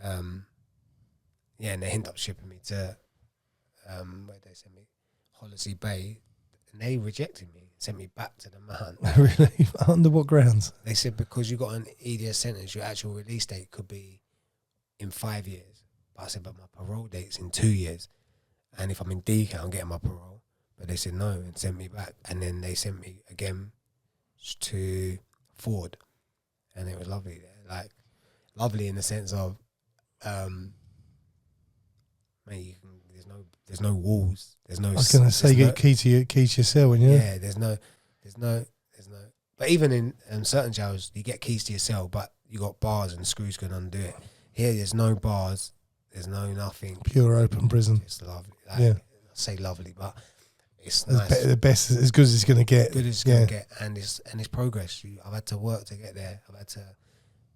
And they ended up shipping me to where they sent me, Hollesley Bay, and they rejected me, sent me back to the Mount. Really? Under what grounds? They said because you got an EDS sentence, your actual release date could be in 5 years. But I said, but my parole date's in 2 years. And if I'm in DK, I'm getting my parole. But they said no and sent me back. And then they sent me again to Ford. And it was lovely there. Like, lovely in the sense of, mate, there's no walls. There's no. I was going to say, you get key to your cell, wouldn't you? Yeah, there's no. But even in certain jails, you get keys to your cell, but you got bars and screws can undo it. Here, there's no bars. There's no nothing. Pure open prison. It's lovely. Like, yeah. I say lovely, but it's nice. The best, as good as it's going to get. Good as it's going to get, and it's progress. I've had to work to get there. I've had to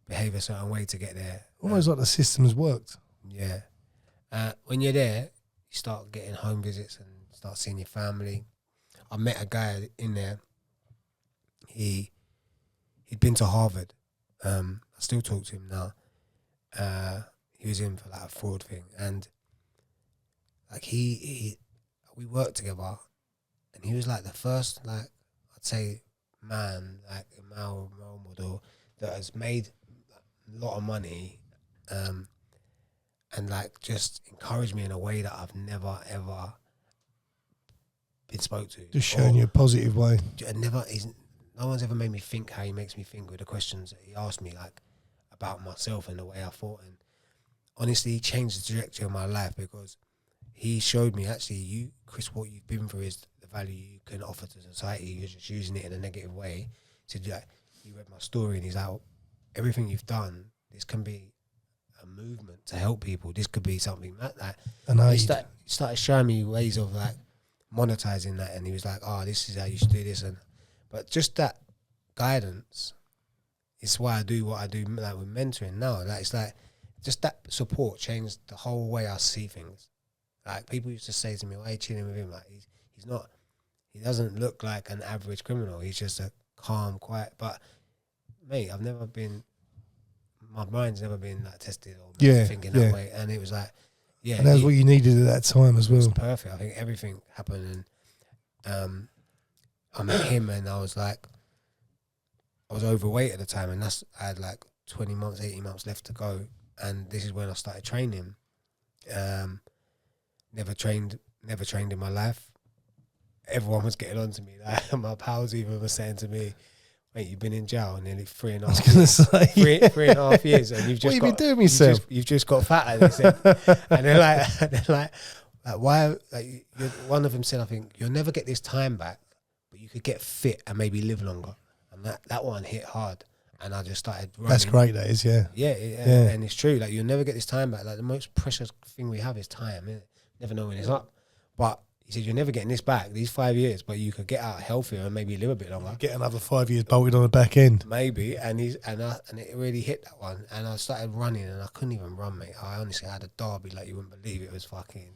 behave a certain way to get there. Almost like the system's worked. Yeah. When you're there, you start getting home visits and start seeing your family. I met a guy in there. He'd been to Harvard. I still talk to him now. He was in for like a fraud thing, and like we worked together, and he was like the first, like, I'd say, man, like a male role model that has made a lot of money, and like just encouraged me in a way that I've never ever been spoke to. Just showing you a positive way. No one's ever made me think how he makes me think with the questions that he asked me, like about myself and the way I thought. And honestly, he changed the trajectory of my life because he showed me, actually, you, Chris, what you've been through is the value you can offer to society. You're just using it in a negative way. He said, like, he read my story and he's like, everything you've done, this can be a movement to help people. This could be something like that. And he started showing me ways of like monetizing that, and he was like, oh, this is how you should do this. But just that guidance is why I do what I do, like with mentoring now. Like, it's like just that support changed the whole way I see things. Like, people used to say to me, why are you chilling with him? Like, he doesn't look like an average criminal. He's just a calm, quiet. But mate, my mind's never been like tested or thinking that way. And it was like, yeah. And that's what you needed at that time as well. It was perfect. I think everything happened, and I met him, and I was overweight at the time, and I had like 18 months left to go, and this is when I started training. Never trained in my life. Everyone was getting on to me. Like, my pals even were saying to me, mate, you've been in jail nearly 3.5 years. 3.5 years, and you've just what have you been doing yourself? You've just got fatter. They said. And they're like, why? Like, one of them said, I think you'll never get this time back, but you could get fit and maybe live longer. And that one hit hard, and I just started running. That's great, that is, yeah. Yeah, and it's true. Like, you'll never get this time back. Like, the most precious thing we have is time. Innit? Never know when it's up. But he said, you're never getting this back, these 5 years, but you could get out healthier and maybe live a bit longer. Get another 5 years bolted on the back end. Maybe. And it really hit that one. And I started running, and I couldn't even run, mate. I honestly had a derby like you wouldn't believe. It was fucking...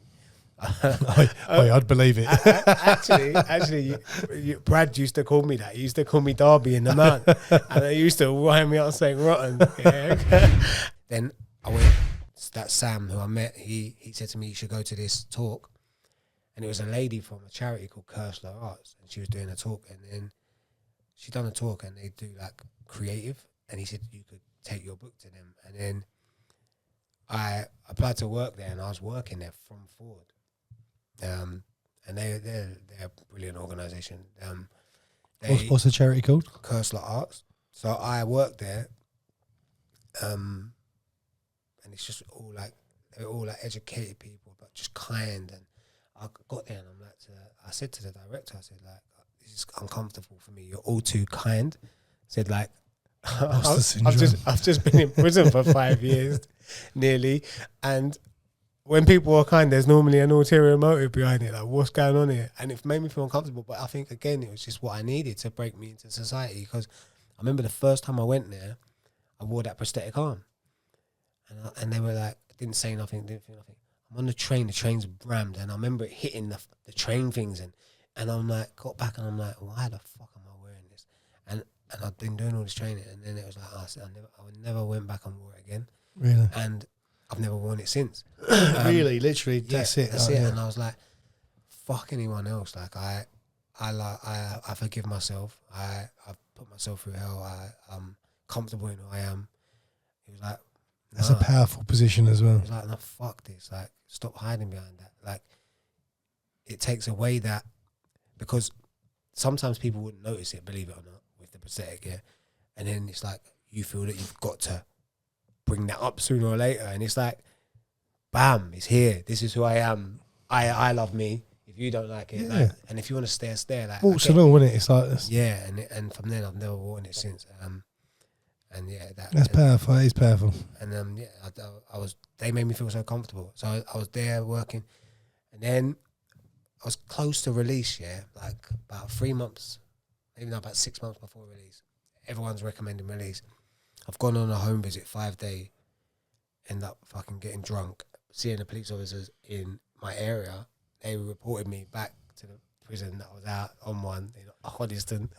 I'd believe it. Actually, Brad used to call me that. He used to call me Derby in the man. And they used to wind me up saying rotten. Yeah. Then I went... That Sam who I met, he said to me, you should go to this talk. And it was a lady from a charity called Cursler Arts, and she was doing a talk, and then she done a talk, and they do like creative, and he said you could take your book to them. And then I applied to work there, and I was working there from Ford. And they're a brilliant organisation. What's the charity called? Cursler Arts. So I worked there, and it's just they're all like educated people, but just kind. And I got there, and I said to the director, I said, like, this is uncomfortable for me. You're all too kind. I said, like, I've just been in prison for 5 years, nearly, and when people are kind, there's normally an ulterior motive behind it. Like, what's going on here? And it made me feel uncomfortable. But I think, again, it was just what I needed to break me into society. Because I remember the first time I went there, I wore that prosthetic arm. And they were like, didn't say nothing, didn't think nothing. I'm on the train's rammed, and I remember it hitting the train things, and I'm like, got back, and I'm like, why the fuck am I wearing this? And I've been doing all this training, and then it was like, I never went back and wore it again. Really? And I've never worn it since. Really, literally, that's it. That's it. Yeah. And I was like, fuck anyone else. Like, I forgive myself. I've put myself through hell. I'm comfortable in who I am. He was like, That's a powerful position as well. It's like, no, fuck this. Like, stop hiding behind that. Like, it takes away that, because sometimes people wouldn't notice it, believe it or not, with the prosthetic, yeah. And then it's like, you feel that you've got to bring that up sooner or later. And it's like, bam, it's here. This is who I am. I love me. If you don't like it, like, and if you want to stare, like, walks and all, isn't it? It's like, yeah, and from then I've never worn it since. And yeah, that's powerful. It is powerful. And yeah, I was. They made me feel so comfortable. So I was there working, and then I was close to release. Yeah, like about 3 months, maybe not, about 6 months before release. Everyone's recommending release. I've gone on a home visit 5 day, end up fucking getting drunk, seeing the police officers in my area. They reported me back to the prison that I was out on one in Hoddesdon.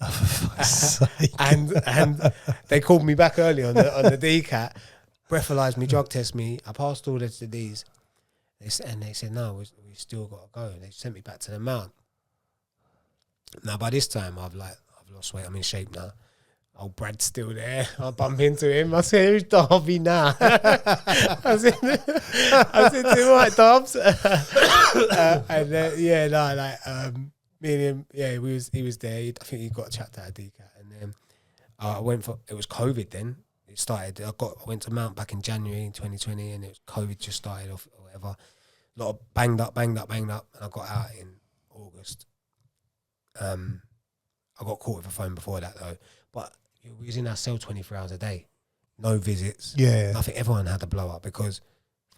and they called me back early on the DCAT, breathalyzed me, drug test me. I passed all of these. They said, no, we still got to go. And they sent me back to the Mount. Now, by this time, I've lost weight. I'm in shape now. Old Brad's still there. I bump into him. I said, who's Darby now? I said to him, right, Darbs? And me and him, yeah, he was there. I think he got chucked out of DCAT. And then I went for, it was COVID then. It started, I went to Mount back in January 2020, and it was COVID just started off or whatever. A lot of banged up, and I got out in August. I got caught with a phone before that though. But we was in our cell 24 hours a day. No visits. Yeah. I think everyone had to blow up because,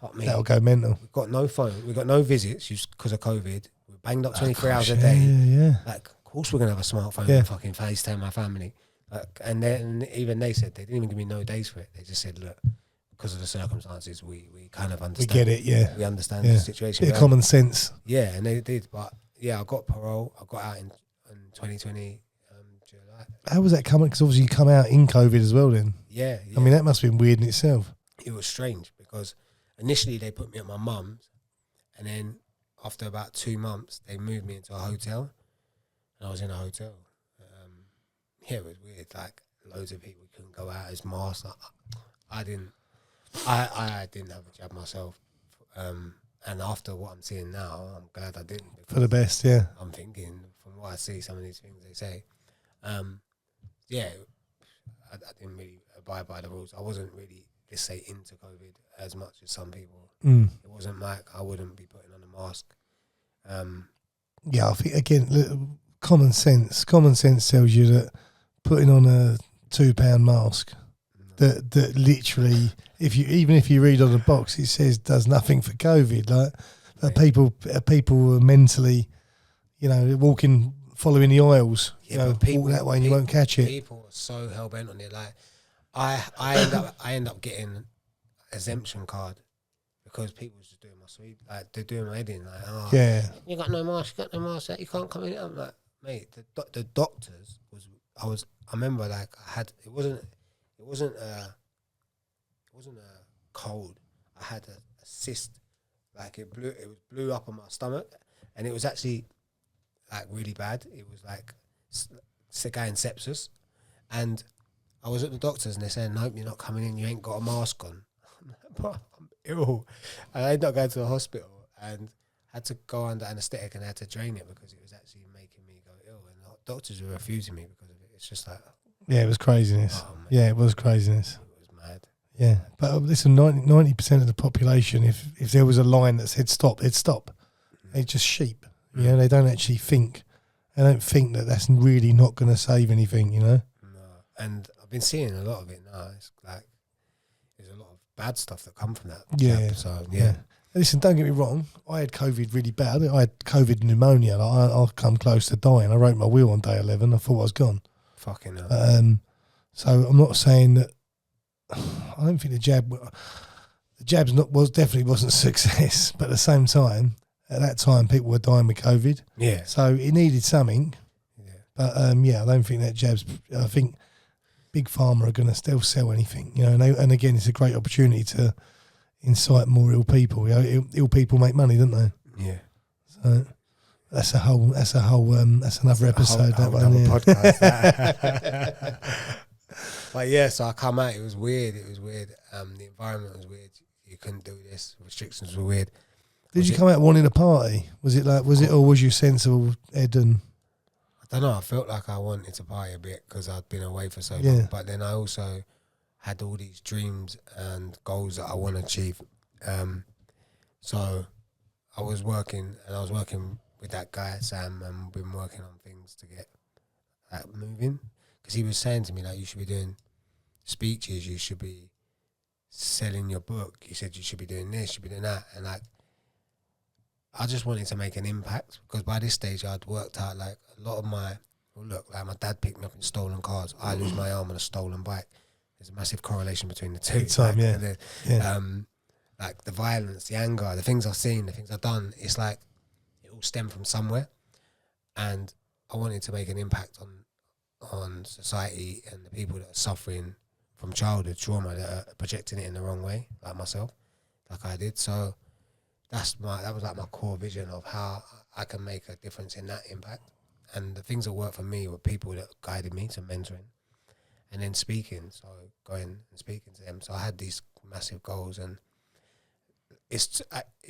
fuck me. That'll go mental. We've got no phone. We've got no visits just because of COVID. We're banged up 24 hours a day. Yeah. Like, of course we're going to have a smartphone and fucking FaceTime my family. Like, and then even they said, they didn't even give me no days for it. They just said, look, because of the circumstances, we kind of understand. We get it, yeah. We understand the situation. Bit of common sense. Yeah, and they did. But yeah, I got parole. I got out in 2020. July. How was that coming? Because obviously you come out in COVID as well then. Yeah. I mean, that must have been weird in itself. It was strange because initially they put me at my mum's, and then after about 2 months they moved me into a hotel, and I was in a hotel. Yeah, it was weird. Like, loads of people couldn't go out as masks. I didn't have a jab myself. And after what I'm seeing now, I'm glad I didn't. For the best, yeah. I'm thinking, from what I see, some of these things they say. Yeah, I didn't really abide by the rules. I wasn't really, let's say, into COVID as much as some people. It wasn't like I wouldn't be putting on a mask. Yeah, I think, again, common sense tells you that putting on a £2 mask that literally, even if you read on the box, it says does nothing for COVID. Like, people are mentally, walking, following the aisles. Yeah, but people, walk that way and you won't catch it. People are so hell bent on it. Like, I end up getting exemption card because people was just doing my sweep. Like, they're doing my head in. Like, oh, yeah, you got no mask. You can't come in. I'm like, mate, the doctors I remember, like, it wasn't a cold. I had a cyst, like it blew up on my stomach, and it was actually like really bad. It was like guy in sepsis, and I was at the doctors and they said, "Nope, you're not coming in. You ain't got a mask on." But I'm ill, and I ended up going to the hospital and had to go under anaesthetic and had to drain it because it was actually making me go ill, and the doctors were refusing me because of it. It's just like, yeah, it was craziness. Oh, it was craziness. It was mad. Yeah, but listen, 90% of the population, if there was a line that said stop, they'd stop. They're just sheep. They don't actually think. They don't think that that's really not going to save anything. No, and I've been seeing a lot of it now. It's like there's a lot of bad stuff that come from that. Yeah. So yeah. Listen, don't get me wrong. I had COVID really bad. I had COVID pneumonia. Like, I'll come close to dying. I wrote my will on day 11. I thought I was gone. Fucking hell. So I'm not saying that. I don't think the jab's definitely wasn't a success, but at the same time, at that time, people were dying with COVID. Yeah. So it needed something. Yeah. But I don't think that jab's. I think Big Pharma are going to still sell anything, and again, it's a great opportunity to incite more ill people. Ill people make money, don't they? Yeah. So that's another episode. Another podcast. But yeah, so I come out. It was weird. The environment was weird. You couldn't do this. Restrictions were weird. Did you come out wanting a party? Was it or was you sensible, Ed? And I don't know. I felt like I wanted to party a bit because I'd been away for so long. But then I also had all these dreams and goals that I want to achieve. So I was working with that guy, Sam, and we've been working on things to get that moving. Because he was saying to me, like, you should be doing speeches, you should be selling your book. He said you should be doing this, you should be doing that. And like, I just wanted to make an impact because by this stage I'd worked out like a lot of my, like my dad picked me up in stolen cars. I lose my arm on a stolen bike. There's a massive correlation between the two. Like the violence, the anger, the things I've seen, the things I've done, it's like it all stemmed from somewhere. And I wanted to make an impact on society and the people that are suffering from childhood trauma that are projecting it in the wrong way, like myself, like I did. So that was like my core vision of how I can make a difference in that impact. And the things that worked for me were people that guided me to mentoring and then speaking. So going and speaking to them. So I had these massive goals, and it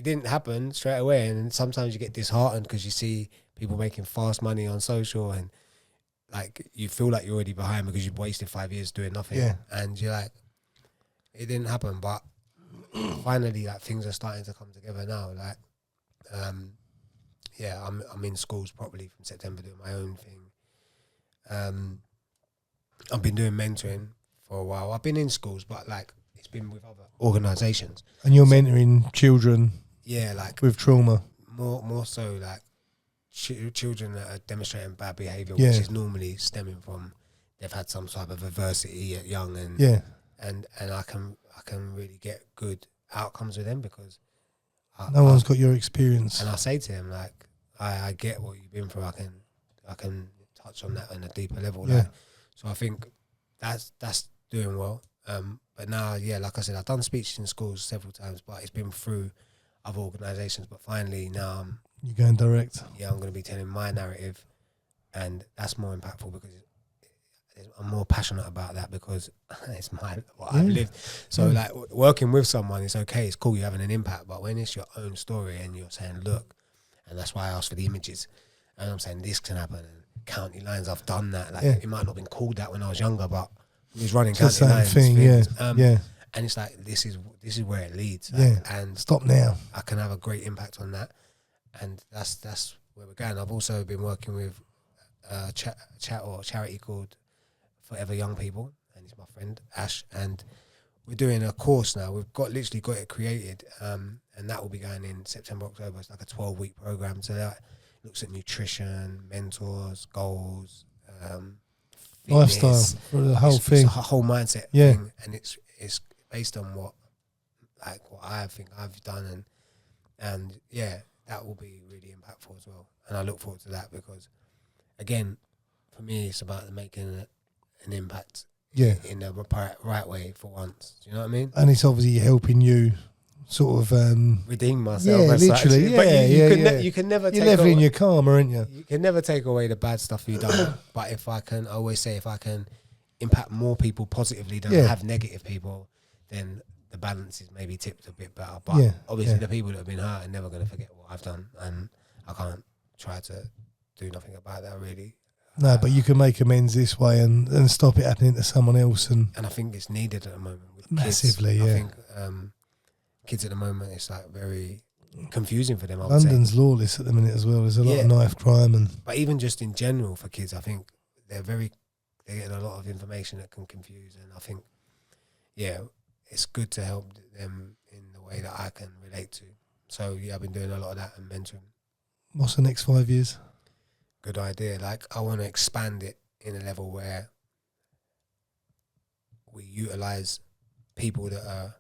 didn't happen straight away. And sometimes you get disheartened because you see people making fast money on social, and like you feel like you're already behind because you've wasted 5 years doing nothing. Yeah. And you're like, it didn't happen, but finally, like things are starting to come together now. Like, I'm in schools properly from September doing my own thing. I've been doing mentoring for a while. I've been in schools, but like it's been with other organisations. And you're mentoring children, like with trauma. More so like children that are demonstrating bad behaviour, Yeah. which is normally stemming from they've had some type of adversity at young, and and I can really get good outcomes with them because no one's got your experience. And I say to him, like, I get what you've been through. I can touch on that on a deeper level. Yeah. Like, so I think that's doing well. But now, like I said, I've done speeches in schools several times, but it's been through other organisations. But finally now You're going direct. I'm going to be telling my narrative, and that's more impactful because I'm more passionate about that because it's what I've lived. So like working with someone, it's okay, it's cool, you're having an impact, but when it's your own story and you're saying, look, and that's why I asked for the images, and I'm saying this can happen, and county lines, I've done that. Like it might not have been called that when I was younger, but we was running county lines. And it's like this is where it leads. Like, and stop now. I can have a great impact on that, and that's where we're going. I've also been working with a charity called Forever Young People, and he's my friend Ash, and we're doing a course now. We've literally got it created, and that will be going in September, October. It's like a 12-week program. So that looks at nutrition, mentors, goals, lifestyle, for the whole thing. It's a whole mindset thing, and it's based on what I think I've done, and that will be really impactful as well. And I look forward to that because, again, for me, it's about making an impact in the right way for once. Do you know what I mean? And it's obviously helping you sort of redeem myself. Yeah, literally. But you can never. You're leveling your karma, aren't you? You can never take away the bad stuff you've done. But if I always say, if I can impact more people positively than have negative people, then the balance is maybe tipped a bit better. But obviously, the people that have been hurt are never going to forget what I've done, and I can't try to do nothing about that really. No, but you can make amends this way and stop it happening to someone else. And I think it's needed at the moment. With massively, kids. I think kids at the moment, it's like very confusing for them. I would London's say. lawless at the minute as well. There's a lot of knife crime. But even just in general for kids, I think they're getting a lot of information that can confuse. And I think, it's good to help them in the way that I can relate to. So, I've been doing a lot of that and mentoring. What's the next 5 years? Good idea. Like, I want to expand it in a level where we utilise people that are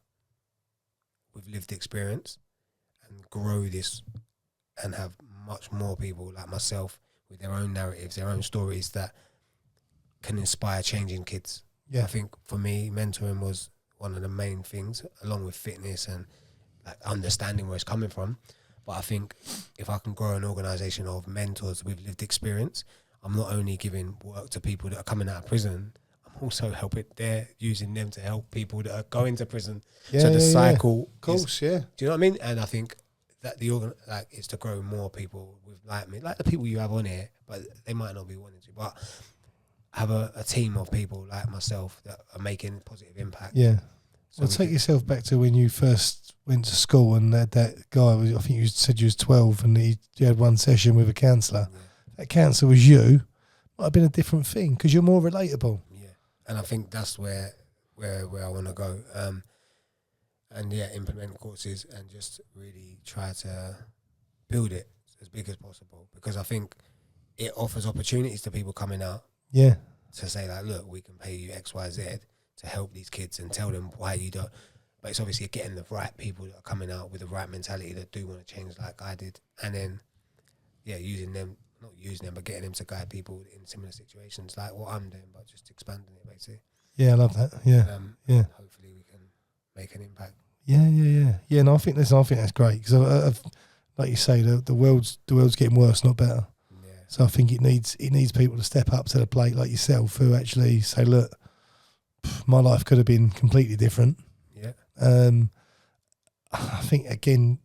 with lived experience and grow this and have much more people like myself with their own narratives, their own stories that can inspire change in kids. I think for me, mentoring was one of the main things, along with fitness and like understanding where it's coming from. But I think if I can grow an organisation of mentors with lived experience, I'm not only giving work to people that are coming out of prison, I'm also help it. They're using them to help people that are going to prison. Yeah, So the cycle, of course, yeah. Do you know what I mean? And I think that is to grow more people with like me, like the people you have on here, but they might not be wanting to, but have a team of people like myself that are making positive impact. Yeah. So Well, take yourself back to when you first went to school and that guy was, I think you said you was 12 and you had one session with a counsellor. Yeah. That counsellor was you. Might have been a different thing because you're more relatable. Yeah. And I think that's where I want to go. And yeah, implement courses and just really try to build it as big as possible, because I think it offers opportunities to people coming out. Yeah. To say like, look, we can pay you X, Y, Z to help these kids and tell them why you don't. But it's obviously getting the right people that are coming out with the right mentality that do want to change like I did. And then, yeah, not using them, but getting them to guide people in similar situations like what I'm doing, but just expanding it basically. Yeah, I love that. Yeah. Yeah. Hopefully we can make an impact. Yeah. Yeah, no, I think that's great because like you say, the world's getting worse, not better. Yeah. So I think it needs people to step up to the plate like yourself who actually say, look, my life could have been completely different. Yeah. I think again,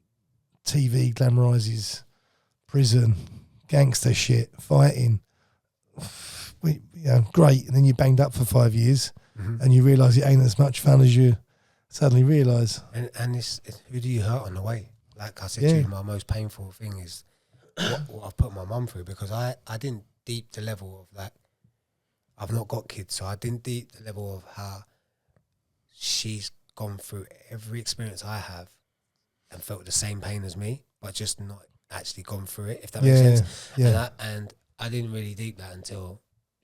TV glamorises prison, gangster shit, fighting. Great, and then you're banged up for 5 years, and you realise it ain't as much fun as you suddenly realise. And it's who do you hurt on the way? Like I said to you, my most painful thing is what I've put my mum through, because I didn't deep the level of like, I've not got kids, so I didn't deep the level of how she's gone through every experience I have and felt the same pain as me, but just not actually gone through it, if that makes sense. Yeah. And I didn't really deep that until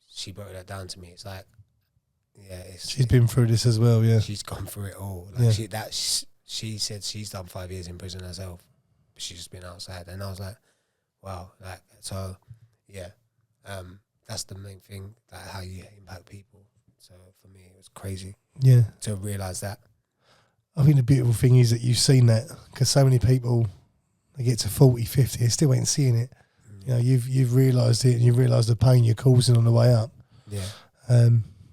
she broke that down to me. It's like, yeah, she's been through this as well. Yeah, she's gone through it all. Like she said she's done 5 years in prison herself, but she's just been outside, and I was like, wow, like, so yeah, that's the main thing, like how you impact people. So for me, it was crazy. Yeah, to realise that. I think the beautiful thing is that you've seen that, because so many people, they get to 40, 50, they still ain't seeing it. You know, you've realised it, and you've realised the pain you're causing on the way up. Yeah.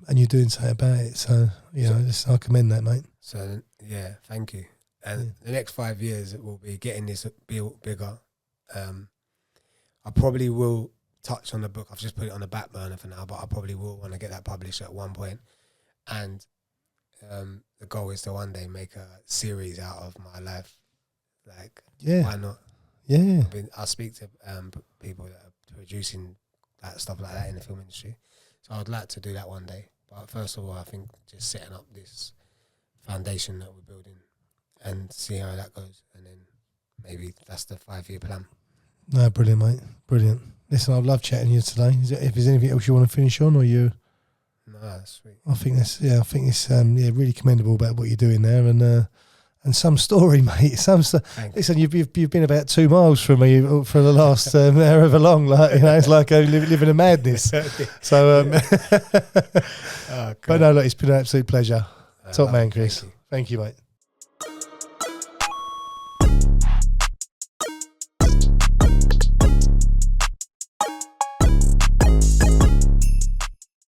And you're doing something about it. So, I commend that, mate. So, yeah, thank you. And the next 5 years, it will be getting this bigger. I probably will touch on the book. I've just put it on the back burner for now, but I probably will want to get that published at one point. And the goal is to one day make a series out of my life. Like, why not? Yeah. I speak to people that are producing stuff like that in the film industry. So I'd like to do that one day. But first of all, I think just setting up this foundation that we're building and see how that goes. And then maybe that's the 5-year plan. No, brilliant, mate. Brilliant. Listen, I've loved chatting to you today. If there's anything else you want to finish on, or you? No, that's sweet. I think it's really commendable about what you're doing there, and some story, mate. Listen, you've been about 2 miles from me for the last however long. Like, it's like living a madness. So, but no, look, it's been an absolute pleasure. Top man, Chris. Thank you, mate.